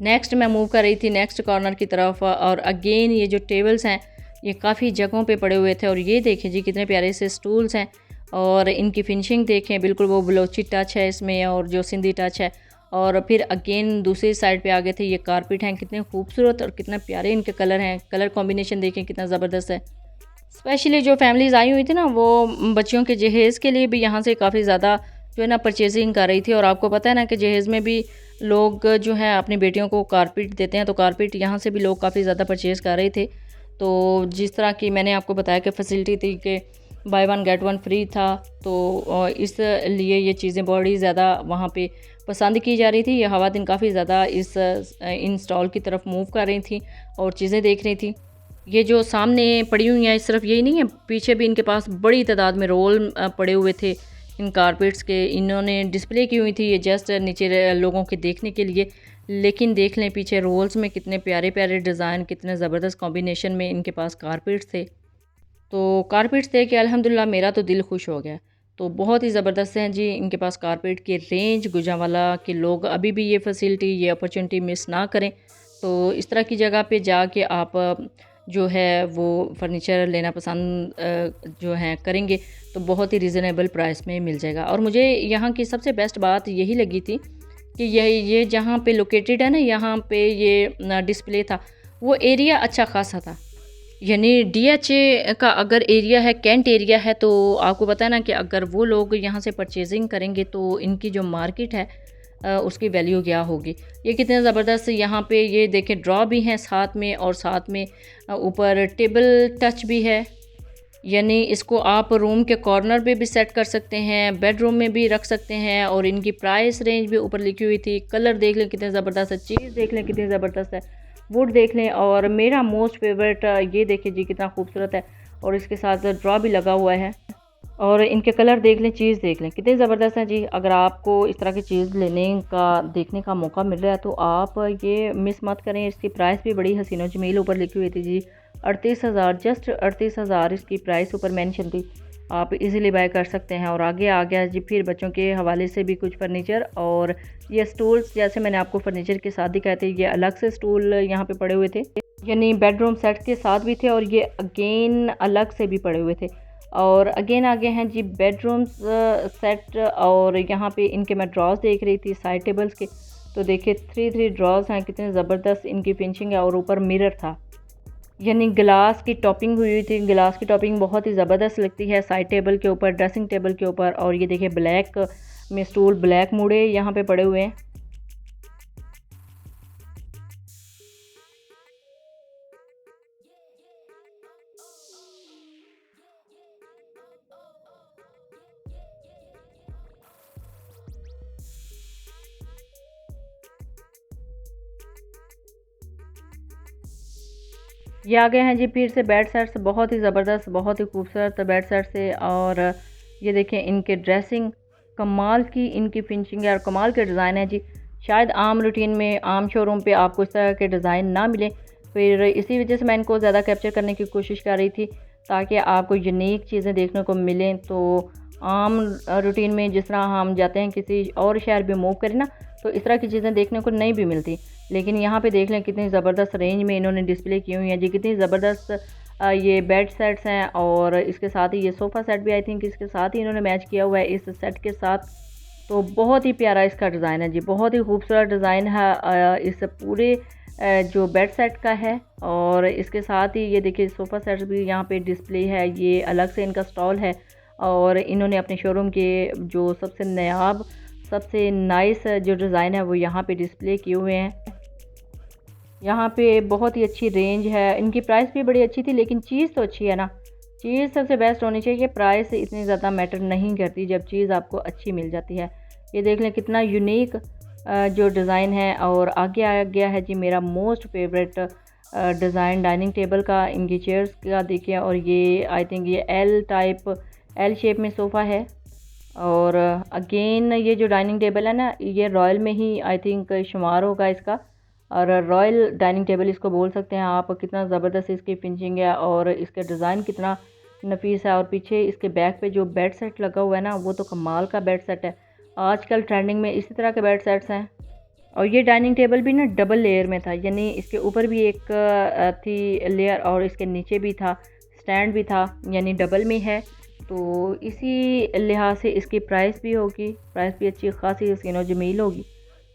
नेक्स्ट मैं मूव कर रही थी नेक्स्ट कॉर्नर की तरफ और अगेन ये जो टेबल्स हैं ये काफ़ी जगहों पे पड़े हुए थे और ये देखें जी कितने प्यारे से स्टूल्स हैं और इनकी फिनिशिंग देखें, बिल्कुल वो बलोची टच है इसमें और जो सिंधी टच है। और फिर अगेन दूसरी साइड पे आ गए थे, ये कारपेट हैं कितने खूबसूरत और कितना प्यारे इनके कलर हैं, कलर कॉम्बिनेशन देखें कितना ज़बरदस्त है। स्पेशली जो फैमिलीज़ आई हुई थी ना वो बच्चियों के जहेज़ के लिए भी यहाँ से काफ़ी ज़्यादा जो है ना परचेजिंग कर रही थी। और आपको पता है ना कि जहेज़ में भी लोग जो हैं अपनी बेटियों को कारपेट देते हैं, तो कारपेट यहाँ से भी लोग काफ़ी ज़्यादा परचेज़ कर रहे थे। तो जिस तरह की मैंने आपको बताया कि फैसिलिटी थी कि by one get one free था, तो इसलिए ये चीज़ें बड़ी ज़्यादा वहाँ पे पसंद की जा रही थी। ये हवातीन काफ़ी ज़्यादा इस इन स्टॉल की तरफ मूव कर रही थी और चीज़ें देख रही थी। ये जो सामने पड़ी हुई हैं सिर्फ यही नहीं है, पीछे भी इनके पास बड़ी तादाद में रोल पड़े हुए थे इन कारपेट्स के, इन्होंने डिस्प्ले की हुई थी ये जस्ट नीचे लोगों के देखने के लिए। लेकिन देख लें पीछे रोल्स में कितने प्यारे प्यारे डिज़ाइन, कितने ज़बरदस्त कॉम्बिनेशन में इनके पास कारपेट्स थे। तो कारपेट्स देख के अल्हम्दुलिल्लाह मेरा तो दिल खुश हो गया। तो बहुत ही ज़बरदस्त हैं जी इनके पास कारपेट की रेंज। गुजरांवाला के लोग अभी भी ये फैसिलिटी, ये अपॉर्चुनिटी मिस ना करें। तो इस तरह की जगह पे जाके आप जो है वो फर्नीचर लेना पसंद जो है करेंगे तो बहुत ही रिज़नेबल प्राइस में मिल जाएगा। और मुझे यहाँ की सबसे बेस्ट बात यही लगी थी कि ये जहाँ पे लोकेटेड है ना, यहाँ पे ये डिस्प्ले था, वो एरिया अच्छा खासा था। यानी डीएचए का अगर एरिया है, कैंट एरिया है, तो आपको पता है ना कि अगर वो लोग यहाँ से परचेजिंग करेंगे तो इनकी जो मार्केट है उसकी वैल्यू क्या होगी। ये कितने ज़बरदस्त यहाँ पे ये देखें ड्रॉ भी हैं साथ में, और साथ में ऊपर टेबल टच भी है। यानी इसको आप रूम के कॉर्नर पे भी सेट कर सकते हैं, बेडरूम में भी रख सकते हैं। और इनकी प्राइस रेंज भी ऊपर लिखी हुई थी। कलर देख लें कितने ज़बरदस्त है, चीज़ देख लें कितनी ज़बरदस्त है, वुड देख लें। और मेरा मोस्ट फेवरेट ये देखिए जी कितना खूबसूरत है और इसके साथ ड्रॉ भी लगा हुआ है। और इनके कलर देख लें, चीज़ देख लें कितनी ज़बरदस्त है जी। अगर आपको इस तरह की चीज़ लेने का देखने का मौका मिल रहा है तो आप ये मिस मत करें। इसकी प्राइस भी बड़ी हसीन और जमील ऊपर लिखी हुई थी जी 38,000, जस्ट 38,000 इसकी प्राइस ऊपर मेंशन थी। आप इजीली बाय कर सकते हैं। और आगे आ गया जी फिर बच्चों के हवाले से भी कुछ फर्नीचर। और ये स्टूल्स जैसे मैंने आपको फर्नीचर के साथ ही कहते हैं, ये अलग से स्टूल यहाँ पे पड़े हुए थे, यानी बेडरूम सेट के साथ भी थे और ये अगेन अलग से भी पड़े हुए थे। और अगेन आगे हैं जी बेडरूम्स सेट। और यहाँ पे इनके मैं ड्रॉज देख रही थी साइड टेबल्स के, तो देखिए 3 ड्रॉज हैं, कितने ज़बरदस्त इनकी फिनिशिंग है। और ऊपर मिरर था, यानी गिलास की टॉपिंग हुई थी। गिलास की टॉपिंग बहुत ही ज़बरदस्त लगती है साइड टेबल के ऊपर, ड्रेसिंग टेबल के ऊपर। और ये देखिए ब्लैक में स्टूल, ब्लैक मुड़े यहाँ पे पड़े हुए हैं। ये आ गए हैं जी फिर से बेड सेट्स, बहुत ही ज़बरदस्त, बहुत ही खूबसूरत बेड सेट्स से। और ये देखें इनके ड्रेसिंग, कमाल की इनकी फिनिशिंग है और कमाल के डिज़ाइन है जी। शायद आम रूटीन में, आम शोरूम पे आपको इस तरह के डिज़ाइन ना मिले, फिर इसी वजह से मैं इनको ज़्यादा कैप्चर करने की कोशिश कर रही थी ताकि आपको यूनिक चीज़ें देखने को मिलें। तो आम रूटीन में जिस तरह हम जाते हैं किसी और शहर भी मूव करें ना, तो इस तरह की चीज़ें देखने को नहीं भी मिलती। लेकिन यहाँ पे देख लें कितनी ज़बरदस्त रेंज में इन्होंने डिस्प्ले की हुई है जी, कितनी ज़बरदस्त ये बेड सेट्स हैं। और इसके साथ ही ये सोफ़ा सेट भी आई थिंक इसके साथ ही इन्होंने मैच किया हुआ है इस सेट के साथ। तो बहुत ही प्यारा इसका डिज़ाइन है जी, बहुत ही खूबसूरत डिज़ाइन है इस पूरे जो बेड सेट का है। और इसके साथ ही ये देखिए सोफ़ा सेट भी यहाँ पे डिस्प्ले है, ये अलग से इनका स्टॉल है। और इन्होंने अपने शोरूम के जो सबसे नायाब, सबसे नाइस जो डिज़ाइन है वो यहाँ पे डिस्प्ले किए हुए हैं। यहाँ पे बहुत ही अच्छी रेंज है, इनकी प्राइस भी बड़ी अच्छी थी, लेकिन चीज़ तो अच्छी है ना। चीज़ सबसे बेस्ट होनी चाहिए, प्राइस इतनी ज़्यादा मैटर नहीं करती जब चीज़ आपको अच्छी मिल जाती है। ये देख लें कितना यूनिक जो डिज़ाइन है। और आगे आ गया है जी मेरा most favourite design dining table का, इनकी चेयर्स का देखिए। और ये आई थिंक ये एल शेप में सोफ़ा है। और अगेन ये जो डाइनिंग टेबल है ना, ये रॉयल में ही आई थिंक शुमार होगा इसका, और रॉयल डाइनिंग टेबल इसको बोल सकते हैं आप। कितना ज़बरदस्त इसकी फिनिशिंग है और इसका डिज़ाइन कितना नफीस है। और पीछे इसके बैक पे जो बेड सेट लगा हुआ है ना, वो तो कमाल का बेड सेट है। आजकल ट्रेंडिंग में इसी तरह के बेड सेट्स हैं। और ये डाइनिंग टेबल भी ना डबल लेयर में था, यानी इसके ऊपर भी एक थी लेयर और इसके नीचे भी था, स्टैंड भी था, यानी डबल में है। तो इसी लिहाज से इसकी प्राइस भी होगी, प्राइस भी अच्छी खासी इसकी जमील होगी।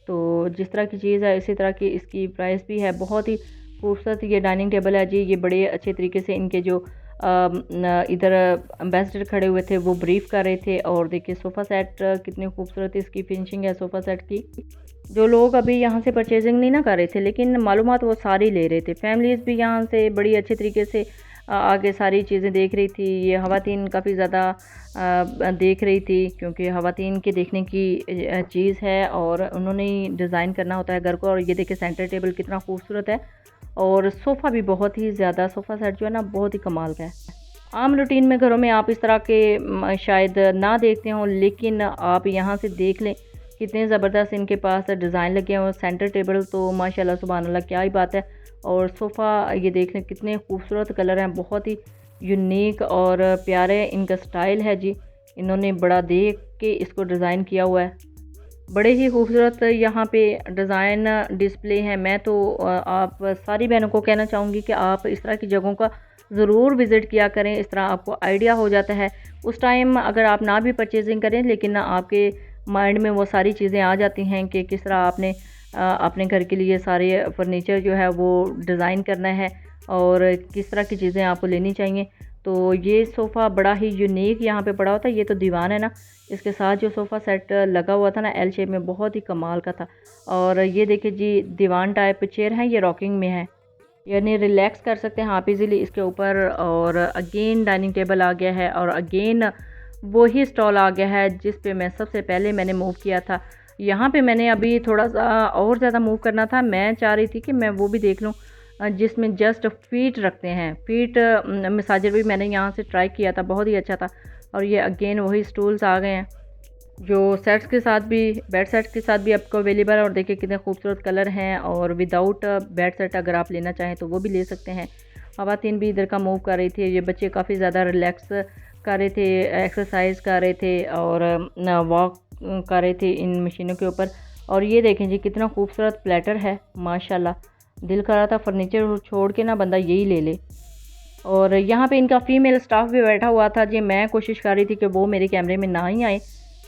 तो जिस तरह की चीज़ है इसी तरह की इसकी प्राइस भी है। बहुत ही खूबसूरत ये डाइनिंग टेबल है जी। ये बड़े अच्छे तरीके से इनके जो इधर एम्बेसडर खड़े हुए थे वो ब्रीफ कर रहे थे। और देखिए सोफ़ा सेट कितनी खूबसूरत इसकी फिनिशिंग है सोफ़ा सेट की। जो लोग अभी यहाँ से परचेजिंग नहीं ना कर रहे थे लेकिन मालूमात वो सारी ले रहे थे, फैमिलीज़ भी यहाँ से बड़ी अच्छे तरीके से आगे सारी चीज़ें देख रही थी। ये ख़वातीन काफ़ी ज़्यादा देख रही थी क्योंकि ख़वातीन के देखने की चीज़ है और उन्होंने ही डिज़ाइन करना होता है घर को। और ये देखिए सेंटर टेबल कितना खूबसूरत है और सोफ़ा भी बहुत ही ज़्यादा, सोफ़ा सेट जो है ना बहुत ही कमाल का है। आम रूटीन में घरों में आप इस तरह के शायद ना देखते हों, लेकिन आप यहाँ से देख लें कितने ज़बरदस्त इनके पास डिज़ाइन लगे हैं। और सेंटर टेबल तो माशाल्लाह सुभान अल्लाह क्या ही बात है। और सोफ़ा ये देख लें कितने खूबसूरत कलर हैं, बहुत ही यूनिक और प्यारे इनका स्टाइल है जी। इन्होंने बड़ा देख के इसको डिज़ाइन किया हुआ है, बड़े ही खूबसूरत यहाँ पे डिज़ाइन डिस्प्ले हैं। मैं तो आप सारी बहनों को कहना चाहूँगी कि आप इस तरह की जगहों का ज़रूर विज़िट किया करें, इस तरह आपको आइडिया हो जाता है। उस टाइम अगर आप ना भी परचेजिंग करें लेकिन आपके माइंड में वो सारी चीज़ें आ जाती हैं कि किस तरह आपने अपने घर के लिए सारे फर्नीचर जो है वो डिज़ाइन करना है और किस तरह की चीज़ें आपको लेनी चाहिए। तो ये सोफ़ा बड़ा ही यूनिक यहाँ पे पड़ा होता है। ये तो दीवान है ना, इसके साथ जो सोफ़ा सेट लगा हुआ था ना एल शेप में, बहुत ही कमाल का था। और ये देखिए जी दीवान टाइप चेयर है, ये रॉकिंग में है, यानी रिलैक्स कर सकते हैं आप इजीली इसके ऊपर। और अगेन डाइनिंग टेबल आ गया है और अगेन वही स्टॉल आ गया है जिस पे मैं सबसे पहले मैंने मूव किया था। यहाँ पे मैंने अभी थोड़ा सा और ज़्यादा मूव करना था। मैं चाह रही थी कि मैं वो भी देख लूँ जिसमें जस्ट फीट रखते हैं, फीट मसाजर भी मैंने यहाँ से ट्राई किया था, बहुत ही अच्छा था। और ये अगेन वही स्टूल्स आ गए हैं जो सेट्स के साथ भी, बेड सेट्स के साथ भी आपको अवेलेबल है। और देखिए कितने खूबसूरत कलर हैं। और विदाउट बेड सेट अगर आप लेना चाहें तो वो भी ले सकते हैं। ख़वातीन भी इधर का मूव कर रही थी, ये बच्चे काफ़ी ज़्यादा रिलैक्स कर रहे थे, एक्सरसाइज कर रहे थे और वॉक कर रहे थे इन मशीनों के ऊपर। और ये देखें जी कितना खूबसूरत प्लेटर है माशाल्लाह, दिल कर रहा था फर्नीचर छोड़ के ना बंदा यही ले ले। और यहाँ पे इनका फ़ीमेल स्टाफ भी बैठा हुआ था जी। मैं कोशिश कर रही थी कि वो मेरे कैमरे में ना ही आए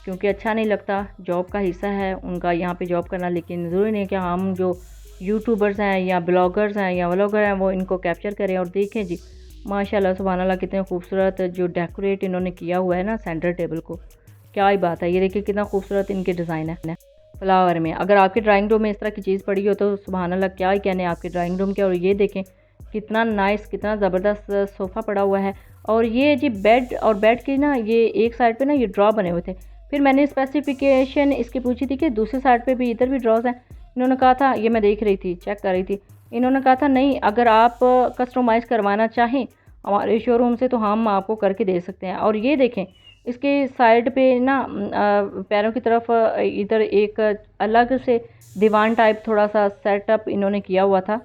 क्योंकि अच्छा नहीं लगता, जॉब का हिस्सा है उनका यहाँ पे जॉब करना। लेकिन ज़रूरी नहीं कि हम जो यूट्यूबर्स हैं या ब्लॉगर्स हैं या व्लॉगर हैं वो इनको कैप्चर करें। और देखें जी माशाल्लाह सुभान अल्लाह कितने खूबसूरत जो डेकोरेट इन्होंने किया हुआ है ना सेंटर टेबल को, क्या ही बात है। ये देखिए कितना खूबसूरत इनके डिज़ाइन है फ्लावर में। अगर आपके ड्राइंग रूम में इस तरह की चीज़ पड़ी हो तो सुभान अल्लाह क्या ही कहने आपके ड्राइंग रूम के। और ये देखें कितना नाइस, कितना ज़बरदस्त सोफ़ा पड़ा हुआ है। और ये जी बेड, और बेड की ना ये एक साइड पे ना ये ड्रॉ बने हुए थे। फिर मैंने स्पेसिफिकेशन इसकी पूछी थी कि दूसरी साइड पे भी इधर भी ड्रॉज हैं। इन्होंने कहा था, ये मैं देख रही थी, चेक कर रही थी, इन्होंने कहा था नहीं अगर आप कस्टमाइज़ करवाना चाहें हमारे शोरूम से तो हम आपको करके दे सकते हैं। और ये देखें इसके साइड पे ना पैरों की तरफ इधर एक अलग से दीवान टाइप थोड़ा सा सेटअप इन्होंने किया हुआ था।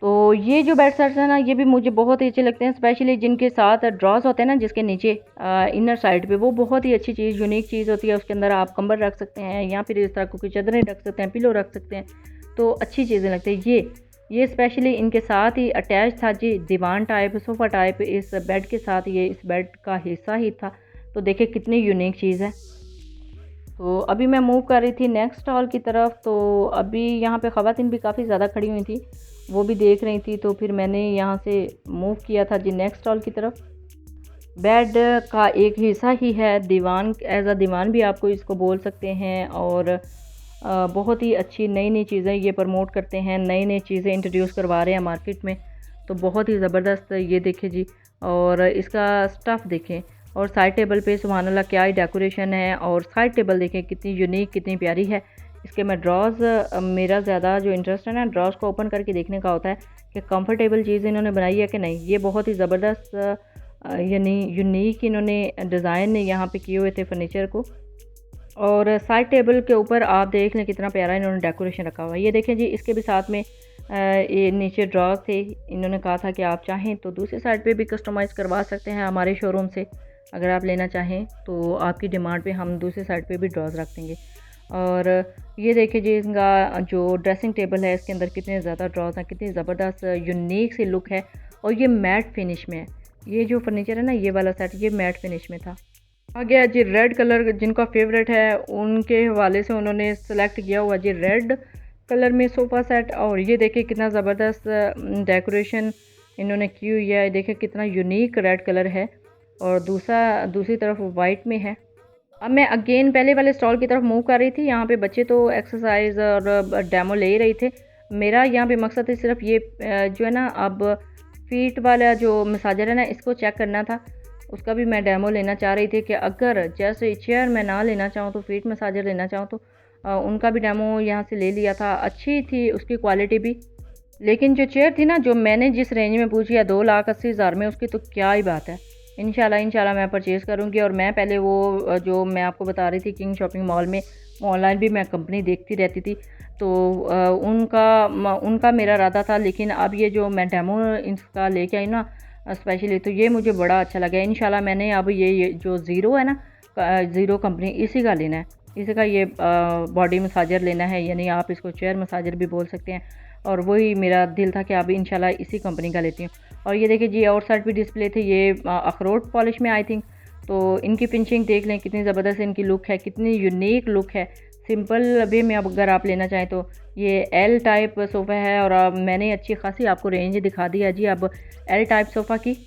तो ये जो बेड सेट्स हैं ना ये भी मुझे बहुत ही अच्छे लगते हैं, स्पेशली जिनके साथ ड्रॉज होते हैं ना जिसके नीचे इनर साइड पे, वो बहुत ही अच्छी चीज़, यूनिक चीज़ होती है। उसके अंदर आप कंबल रख सकते हैं या फिर इस तरह को कोई चादरें रख सकते हैं, पिलो रख सकते हैं, तो अच्छी चीज़ें लगती हैं। ये स्पेशली इनके साथ ही अटैच था जी, दीवान टाइप सोफ़ा टाइप इस बेड के साथ, ये इस बेड का हिस्सा ही था। तो देखिए कितनी यूनिक चीज़ है। तो अभी मैं मूव कर रही थी नेक्स्ट हॉल की तरफ। तो अभी यहाँ पे ख़वातीन भी काफ़ी ज़्यादा खड़ी हुई थी, वो भी देख रही थी। तो फिर मैंने यहाँ से मूव किया था जी नेक्स्ट हॉल की तरफ। बेड का एक हिस्सा ही है दीवान, एज अ दीवान भी आपको इसको बोल सकते हैं। और बहुत ही अच्छी नई नई चीज़ें ये प्रमोट करते हैं, नई नई चीज़ें इंट्रोड्यूस करवा रहे हैं मार्केट में। तो बहुत ही ज़बरदस्त ये देखें जी, और इसका स्टफ़ देखें। और साइड टेबल पे सुभान अल्लाह क्या ही डेकोरेशन है। और साइड टेबल देखें कितनी यूनिक, कितनी प्यारी है। इसके मैं ड्रॉज, मेरा ज़्यादा जो इंटरेस्ट है ना ड्रॉज को ओपन करके देखने का होता है कि कंफर्टेबल चीज़ इन्होंने बनाई है कि नहीं। ये बहुत ही ज़बरदस्त यानी यूनिक इन्होंने डिज़ाइन यहाँ पे किए हुए थे फर्नीचर को। और साइड टेबल के ऊपर आप देख लें कितना प्यारा इन्होंने डेकोरेशन रखा हुआ है। ये देखें जी इसके भी साथ में ये नीचे ड्रॉज थे। इन्होंने कहा था कि आप चाहें तो दूसरी साइड पे भी कस्टमाइज़ करवा सकते हैं हमारे शोरूम से, अगर आप लेना चाहें तो आपकी डिमांड पे हम दूसरी साइड पे भी ड्रॉज रख देंगे। और ये देखिए जी, इनका जो ड्रेसिंग टेबल है इसके अंदर कितने ज़्यादा ड्रॉज हैं, कितनी ज़बरदस्त यूनिक सी लुक है। और ये मैट फिनिश में है। ये जो फर्नीचर है ना, ये वाला सेट ये मैट फिनिश में था। आ गया जी रेड कलर, जिनका फेवरेट है उनके हवाले से उन्होंने सेलेक्ट किया हुआ जी रेड कलर में सोफ़ा सेट। और ये देखिए कितना ज़बरदस्त डेकोरेशन इन्होंने की हुई है। देखिए कितना यूनिक रेड कलर है और दूसरी तरफ वाइट में है। अब मैं अगेन पहले वाले स्टॉल की तरफ मूव कर रही थी। यहाँ पे बच्चे तो एक्सरसाइज और डेमो ले ही रहे थे। मेरा यहाँ पे मकसद है सिर्फ ये जो है ना, अब फीट वाला जो मसाजर है ना, इसको चेक करना था। उसका भी मैं डेमो लेना चाह रही थी कि अगर जैसे चेयर मैं ना लेना चाहूँ तो फीट मसाजर लेना चाहूँ तो उनका भी डेमो यहाँ से ले लिया था। अच्छी थी उसकी क्वालिटी भी। लेकिन जो चेयर थी ना, जो मैंने जिस रेंज में पूछी है 2,80,000 में, उसकी तो क्या ही बात है। इंशाल्लाह मैं परचेज़ करूँगी। और मैं पहले वो जो मैं आपको बता रही थी किंग शॉपिंग मॉल में, ऑनलाइन भी मैं कंपनी देखती रहती थी, तो उनका मेरा इरादा था। लेकिन अब ये जो मैं डेमो इसका लेके आई ना स्पेशली, तो ये मुझे बड़ा अच्छा लगा। इंशाल्लाह मैंने अब ये जो ज़ीरो है ना, ज़ीरो कंपनी, इसी का लेना है। इसी का ये बॉडी मसाजर लेना है, यानी आप इसको चेयर मसाजर भी बोल सकते हैं। और वही मेरा दिल था कि अब इंशाल्लाह इसी कंपनी का लेती हूँ। और ये देखिए जी और साइड भी डिस्प्ले थे, ये अखरोट पॉलिश में आई थिंक। तो इनकी फिनिशिंग देख लें, कितनी ज़बरदस्त इनकी लुक है, कितनी यूनिक लुक है। सिंपल वे में अब अगर आप लेना चाहें तो ये एल टाइप सोफ़ा है। और अब मैंने अच्छी खासी आपको रेंज दिखा दी है जी अब एल टाइप सोफ़ा की।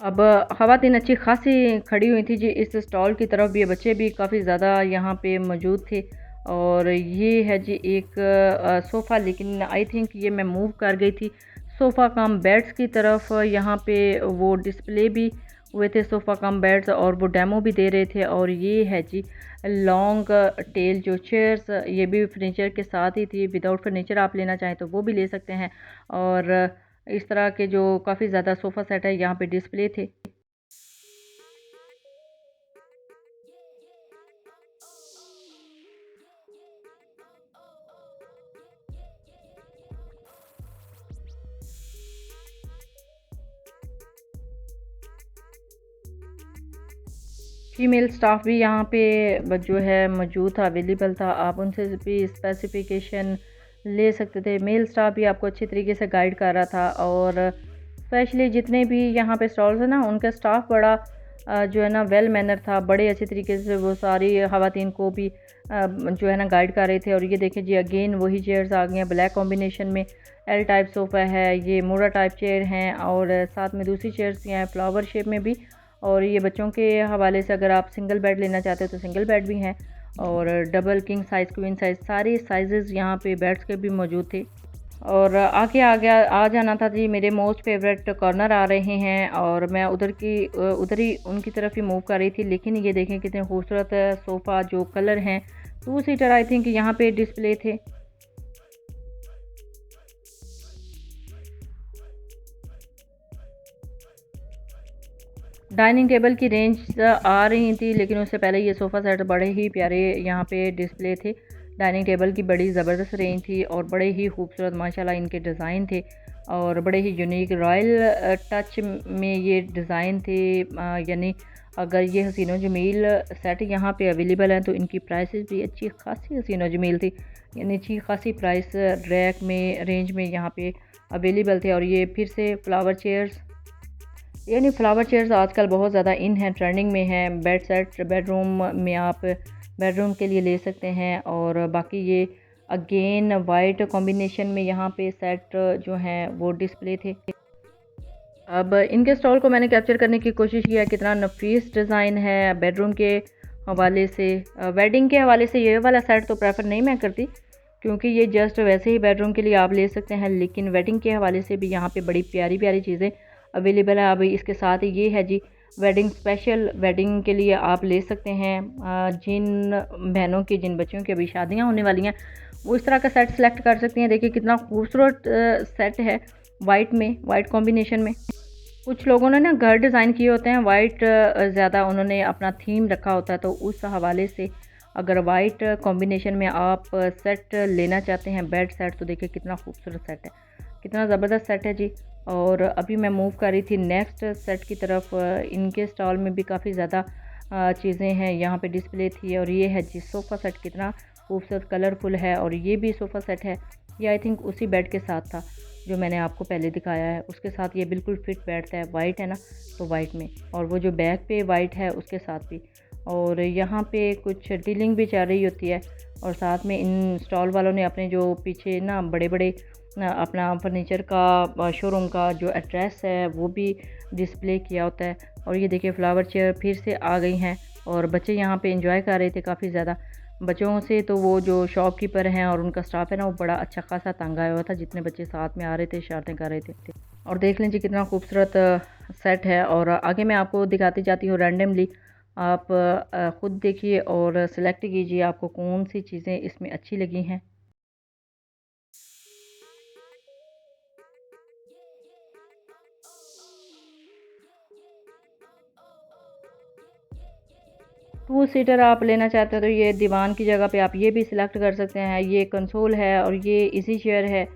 अब ख़वातीन अच्छी खासी खड़ी हुई थी जी इस स्टॉल की तरफ भी। बच्चे भी काफ़ी ज़्यादा यहाँ पे मौजूद थे। और ये है जी एक सोफ़ा, लेकिन आई थिंक ये मैं मूव कर गई थी सोफ़ा कम बेड्स की तरफ। यहाँ पे वो डिस्प्ले भी हुए थे सोफ़ा कम बेड्स, और वो डेमो भी दे रहे थे। और ये है जी लॉन्ग टेल जो चेयर्स, ये भी फर्नीचर के साथ ही थी। विदाउट फर्नीचर आप लेना चाहें तो वो भी ले सकते हैं। और इस तरह के जो काफ़ी ज़्यादा सोफ़ा सेट है यहाँ पे डिस्प्ले थे। फीमेल स्टाफ भी यहाँ पे जो है मौजूद था, अवेलेबल था। आप उनसे भी स्पेसिफिकेशन ले सकते थे। मेल स्टाफ भी आपको अच्छे तरीके से गाइड कर रहा था। और स्पेशली जितने भी यहाँ पे स्टॉल्स हैं ना, उनका स्टाफ बड़ा जो है ना वेल मैनर था। बड़े अच्छे तरीके से वो सारी ख़वातीन को भी जो है ना गाइड कर रहे थे। और ये देखिए जी अगेन वही चेयर्स आ गए हैं ब्लैक कॉम्बिनेशन में। एल टाइप सोफ़ा है, ये मोरा टाइप चेयर हैं, और साथ में दूसरी चेयर्स हैं फ्लावर शेप में भी। और ये बच्चों के हवाले से अगर आप सिंगल बेड लेना चाहते हो तो सिंगल बेड भी हैं। और double king size queen size सारे साइज़ यहाँ पे बेड्स के भी मौजूद थे। और आगे आ जाना था जी। मेरे मोस्ट फेवरेट कॉर्नर आ रहे हैं और मैं उधर ही उनकी तरफ ही मूव कर रही थी। लेकिन ये देखें कितने खूबसूरत सोफ़ा जो कलर हैं, 2 सीटर आई थिंक यहाँ पे डिस्प्ले थे। डाइनिंग टेबल की रेंज आ रही थी, लेकिन उससे पहले ये सोफ़ा सेट बड़े ही प्यारे यहाँ पे डिस्प्ले थे। डाइनिंग टेबल की बड़ी ज़बरदस्त रेंज थी और बड़े ही खूबसूरत माशाल्लाह इनके डिज़ाइन थे। और बड़े ही यूनिक रॉयल टच में ये डिज़ाइन थे। यानी अगर ये हसीनो जमील सेट यहाँ पे अवेलेबल हैं तो इनकी प्राइसेस भी अच्छी खासी हसीनो जमील थी। यानी अच्छी खासी प्राइस रैक में रेंज में यहाँ पे अवेलेबल थे। और ये फिर से फ्लावर चेयर्स, यानी फ्लावर चेयर्स आजकल बहुत ज़्यादा इन है, ट्रेंडिंग में है। बेड सेट बेडरूम में आप बेडरूम के लिए ले सकते हैं। और बाकी ये अगेन वाइट कॉम्बिनेशन में यहाँ पे सेट जो हैं वो डिस्प्ले थे। अब इनके स्टॉल को मैंने कैप्चर करने की कोशिश किया, कितना नफीस डिज़ाइन है बेडरूम के हवाले से। वेडिंग के हवाले से ये वाला सेट तो प्रेफर नहीं मैं करती, क्योंकि ये जस्ट वैसे ही बेडरूम के लिए आप ले सकते हैं। लेकिन वेडिंग के हवाले से भी यहाँ पे बड़ी प्यारी प्यारी चीज़ें अवेलेबल है। अभी इसके साथ ये है जी वेडिंग स्पेशल, वेडिंग के लिए आप ले सकते हैं। जिन बहनों की, जिन बच्चों की अभी शादियाँ होने वाली हैं, वो इस तरह का सेट सेलेक्ट कर सकती हैं। देखिए कितना खूबसूरत सेट है, वाइट में, वाइट कॉम्बिनेशन में। कुछ लोगों ने ना घर डिज़ाइन किए होते हैं वाइट, ज़्यादा उन्होंने अपना थीम रखा होता है। तो उस हवाले से अगर वाइट कॉम्बिनेशन में आप सेट लेना चाहते हैं बेड सेट, तो देखिए कितना खूबसूरत सेट है, कितना ज़बरदस्त सेट है जी। और अभी मैं मूव कर रही थी नेक्स्ट सेट की तरफ। इनके स्टॉल में भी काफ़ी ज़्यादा चीज़ें हैं यहाँ पे डिस्प्ले थी। और ये है जी सोफ़ा सेट, कितना खूबसूरत कलरफुल है। और ये भी सोफ़ा सेट है, ये आई थिंक उसी बेड के साथ था जो मैंने आपको पहले दिखाया है, उसके साथ ये बिल्कुल फिट बैठता है। वाइट है ना, तो वाइट में, और वो जो बैक पे वाइट है उसके साथ भी। और यहाँ पे कुछ डीलिंग भी चल रही होती है। और साथ में इन स्टॉल वालों ने अपने जो पीछे ना बड़े बड़े अपना फर्नीचर का शोरूम का जो एड्रेस है वो भी डिस्प्ले किया होता है। और ये देखिए फ्लावर चेयर फिर से आ गई हैं, और बच्चे यहाँ पे एंजॉय कर रहे थे काफ़ी ज़्यादा। बच्चों से तो वो जो शॉपकीपर हैं और उनका स्टाफ है ना, वो बड़ा अच्छा खासा तंग आया हुआ था। जितने बच्चे साथ में आ रहे थे शरारतें कर रहे थे। और देख लीजिए कितना खूबसूरत सेट है। और आगे मैं आपको दिखाती जाती हूँ रैंडमली, आप ख़ुद देखिए और सिलेक्ट कीजिए आपको कौन सी चीज़ें इसमें अच्छी लगी हैं। टू सीटर आप लेना चाहते हो तो ये दीवान की जगह पे आप ये भी सिलेक्ट कर सकते हैं। ये कंसोल है और ये इजी चेयर है।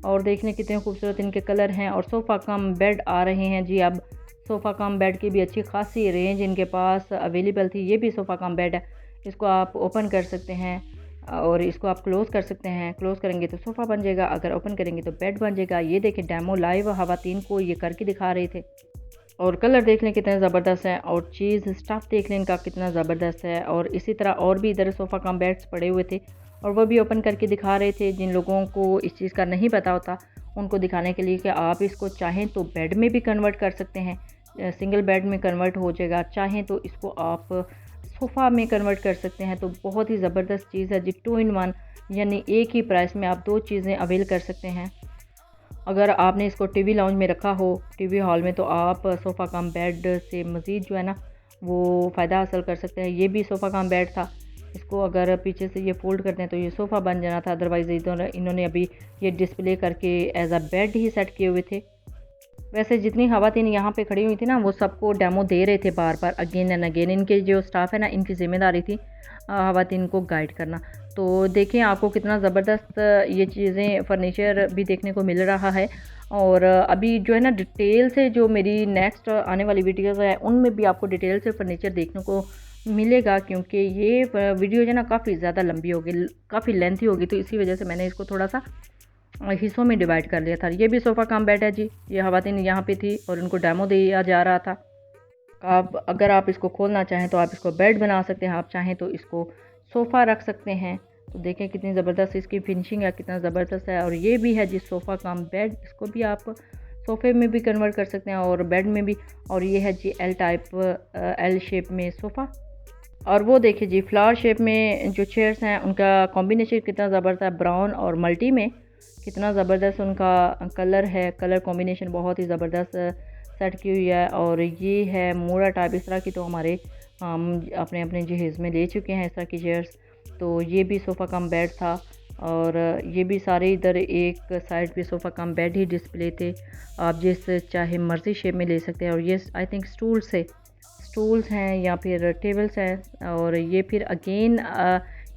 और देखने कितने खूबसूरत इनके कलर हैं। और सोफ़ा कम बेड आ रहे हैं जी। अब सोफ़ा कम बेड की भी अच्छी खासी रेंज इनके पास अवेलेबल थी। ये भी सोफ़ा कम बेड है, इसको आप ओपन कर सकते हैं और इसको आप क्लोज़ कर सकते हैं। क्लोज़ करेंगे तो सोफ़ा बन जाएगा, अगर ओपन करेंगे तो बेड बन जाएगा। ये देखें डेमो लाइव हवातीन को ये करके दिखा रहे थे। और कलर देख लें कितने ज़बरदस्त है, और चीज़ स्टफ़ देख लें इनका कितना ज़बरदस्त है। और इसी तरह और भी इधर सोफ़ा कम बेड्स पड़े हुए थे और वो भी ओपन करके दिखा रहे थे। जिन लोगों को इस चीज़ का नहीं पता होता उनको दिखाने के लिए कि आप इसको चाहें तो बेड में भी कन्वर्ट कर सकते हैं, सिंगल बेड में कन्वर्ट हो जाएगा। चाहें तो इसको आप सोफ़ा में कन्वर्ट कर सकते हैं। तो बहुत ही ज़बरदस्त चीज़ है जी, 2 in 1, यानी एक ही प्राइस में आप 2 चीज़ें अवेल कर सकते हैं। अगर आपने इसको टीवी लाउंज में रखा हो, टीवी हॉल में, तो आप सोफ़ा कम बेड से मज़ीद जो है ना वो फ़ायदा हासिल कर सकते हैं। ये भी सोफ़ा कम बेड था, इसको अगर पीछे से ये फ़ोल्ड करते हैं तो ये सोफ़ा बन जाना था। अदरवाइज़ इन्होंने अभी ये डिस्प्ले करके एज अ बेड ही सेट किए हुए थे। वैसे जितनी ख़वातीन यहाँ पे खड़ी हुई थी ना, वो सबको डेमो दे रहे थे बार बार, अगेन एंड अगेन। इनके जो स्टाफ है ना, इनकी ज़िम्मेदारी थी ख़वातीन को गाइड करना। तो देखें आपको कितना ज़बरदस्त ये चीज़ें फ़र्नीचर भी देखने को मिल रहा है। और अभी जो है ना डिटेल से जो मेरी नेक्स्ट आने वाली वीडियोज़ है उनमें भी आपको डिटेल से फ़र्नीचर देखने को मिलेगा, क्योंकि ये वीडियो जो है ना काफ़ी ज़्यादा लंबी होगी, काफ़ी लेंथी होगी। तो इसी वजह से मैंने इसको थोड़ा सा हिस्सों में डिवाइड कर लिया था। ये भी सोफ़ा कम बेड है जी, ये ख़वातीन यहाँ पे थी और उनको डेमो दिया जा रहा था। अगर आप इसको खोलना चाहें तो आप इसको बेड बना सकते हैं, आप चाहें तो इसको सोफ़ा रख सकते हैं। तो देखें कितनी ज़बरदस्त इसकी फिनिशिंग है, कितना ज़बरदस्त है। और ये भी है जी सोफ़ा कम बेड, इसको भी आप सोफ़े में भी कन्वर्ट कर सकते हैं और बेड में भी। और ये है G L type, L shape में सोफ़ा। और वो देखिए जी फ्लावर शेप में जो चेयर्स हैं उनका कॉम्बिनेशन कितना ज़बरदस्त है, ब्राउन और मल्टी में कितना ज़बरदस्त उनका कलर है। कलर कॉम्बिनेशन बहुत ही ज़बरदस्त सेट की हुई है। और ये है मोड़ा टाइप, इस तरह की तो हमारे हम अपने अपने जहेज़ में ले चुके हैं इस तरह की चेयर्स। तो ये भी सोफ़ा कम बेड था। और ये भी सारे इधर एक साइड पे सोफ़ा कम बेड ही डिस्प्ले थे, आप जिस चाहे मर्ज़ी शेप में ले सकते हैं। और ये आई थिंक स्टूल्स हैं या फिर टेबल्स हैं। और ये फिर अगेन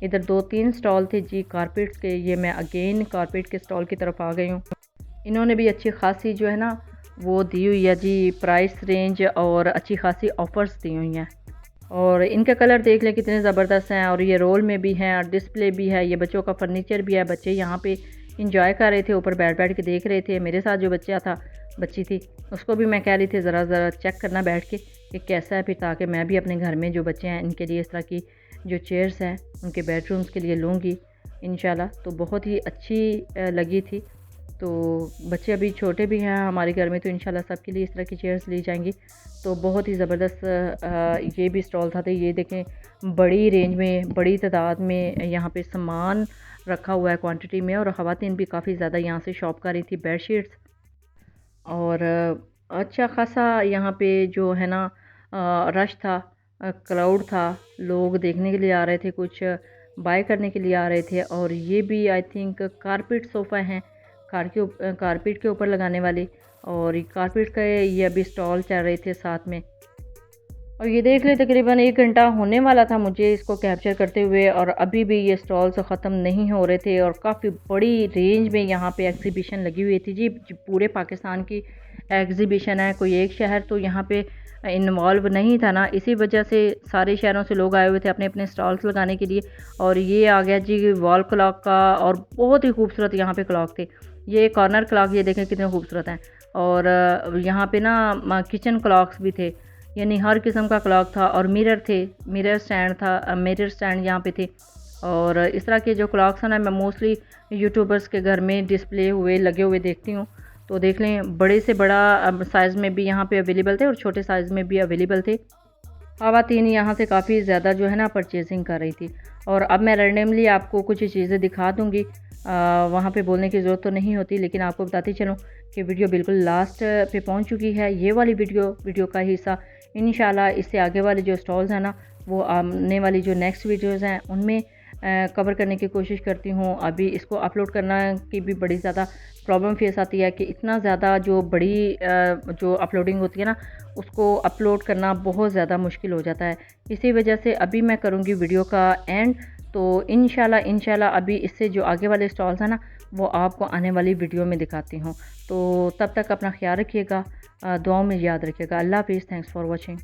इधर 2-3 स्टॉल थे जी कारपेट्स के, ये मैं अगेन कारपेट के स्टॉल की तरफ आ गई हूँ। इन्होंने भी अच्छी खासी जो है ना वो दी हुई है जी प्राइस रेंज, और अच्छी खासी ऑफ़र्स दी हुई हैं। और इनके कलर देख लें कितने ज़बरदस्त हैं। और ये रोल में भी हैं और डिस्प्ले भी है, ये बच्चों का फर्नीचर भी है। बच्चे यहाँ पे इंजॉय कर रहे थे, ऊपर बैठ के देख रहे थे। मेरे साथ जो बच्ची थी उसको भी मैं कह रही थी ज़रा चेक करना बैठ के कि कैसा है, फिर ताकि मैं भी अपने घर में जो बच्चे हैं इनके लिए इस तरह की जो चेयर्स हैं उनके बेडरूम्स के लिए लूँगी इंशाल्लाह। तो बहुत ही अच्छी लगी थी। तो बच्चे अभी छोटे भी हैं हमारे घर में, तो इंशाल्लाह सबके लिए इस तरह की चेयर्स ली जाएंगी। तो बहुत ही ज़बरदस्त ये भी स्टॉल था। तो ये देखें बड़ी रेंज में, बड़ी तादाद में यहाँ पे सामान रखा हुआ है क्वांटिटी में। और ख़वातीन भी काफ़ी ज़्यादा यहाँ से शॉप कर रही थी बेडशीट्स। और अच्छा ख़ासा यहाँ पे जो है ना रश था, क्राउड था, लोग देखने के लिए आ रहे थे, कुछ बाय करने के लिए आ रहे थे। और ये भी आई थिंक कारपेट सोफ़ा हैं, कारपेट के ऊपर लगाने वाले। और कारपेट का ये अभी स्टॉल चल रहे थे साथ में। और ये देख ले तकरीबन 1 घंटा होने वाला था मुझे इसको कैप्चर करते हुए, और अभी भी ये स्टॉल्स ख़त्म नहीं हो रहे थे। और काफ़ी बड़ी रेंज में यहाँ पे एग्ज़िबिशन लगी हुई थी जी, पूरे पाकिस्तान की एग्ज़िबिशन है, कोई एक शहर तो यहाँ पे इन्वॉल्व नहीं था ना, इसी वजह से सारे शहरों से लोग आए हुए थे अपने अपने स्टॉल्स लगाने के लिए। और ये आ गया जी वॉल क्लॉक का, और बहुत ही खूबसूरत यहाँ पे क्लॉक थे। ये कॉर्नर क्लॉक, ये देखें कितने खूबसूरत हैं। और यहाँ पे ना किचन क्लॉक्स भी थे, यानी हर किस्म का क्लॉक था। और मिरर थे, मिरर स्टैंड था, मिरर स्टैंड यहाँ पे थे। और इस तरह के जो क्लॉक्स हैं ना, मैं मोस्टली यूट्यूबर्स के घर में डिस्प्ले हुए लगे हुए देखती हूँ। तो देख लें, बड़े से बड़ा साइज़ में भी यहाँ पे अवेलेबल थे और छोटे साइज़ में भी अवेलेबल थे। ख़वातीन यहाँ से काफ़ी ज़्यादा जो है ना परचेजिंग कर रही थी। और अब मैं रैंडमली आपको कुछ चीज़ें दिखा दूँगी, वहाँ पे बोलने की ज़रूरत तो नहीं होती, लेकिन आपको बताती चलूँ कि वीडियो बिल्कुल लास्ट पे पहुँच चुकी है। ये वाली वीडियो का हिस्सा इंशाल्लाह इससे आगे वाले जो स्टॉल्स हैं ना, वो आने वाली जो नेक्स्ट वीडियोज़ हैं उनमें कवर करने की कोशिश करती हूँ। अभी इसको अपलोड करना की भी बड़ी ज़्यादा प्रॉब्लम फेस आती है कि इतना ज़्यादा जो बड़ी जो अपलोडिंग होती है ना, उसको अपलोड करना बहुत ज़्यादा मुश्किल हो जाता है। इसी वजह से अभी मैं करूँगी वीडियो का एंड। तो इंशाल्लाह अभी इससे जो आगे वाले स्टॉल्स हैं ना, वो आपको आने वाली वीडियो में दिखाती हूँ। तो तब तक अपना ख्याल रखिएगा, दुआओं में याद रखिएगा। अल्लाह हाफ़िज़, थैंक्स फॉर वॉचिंग।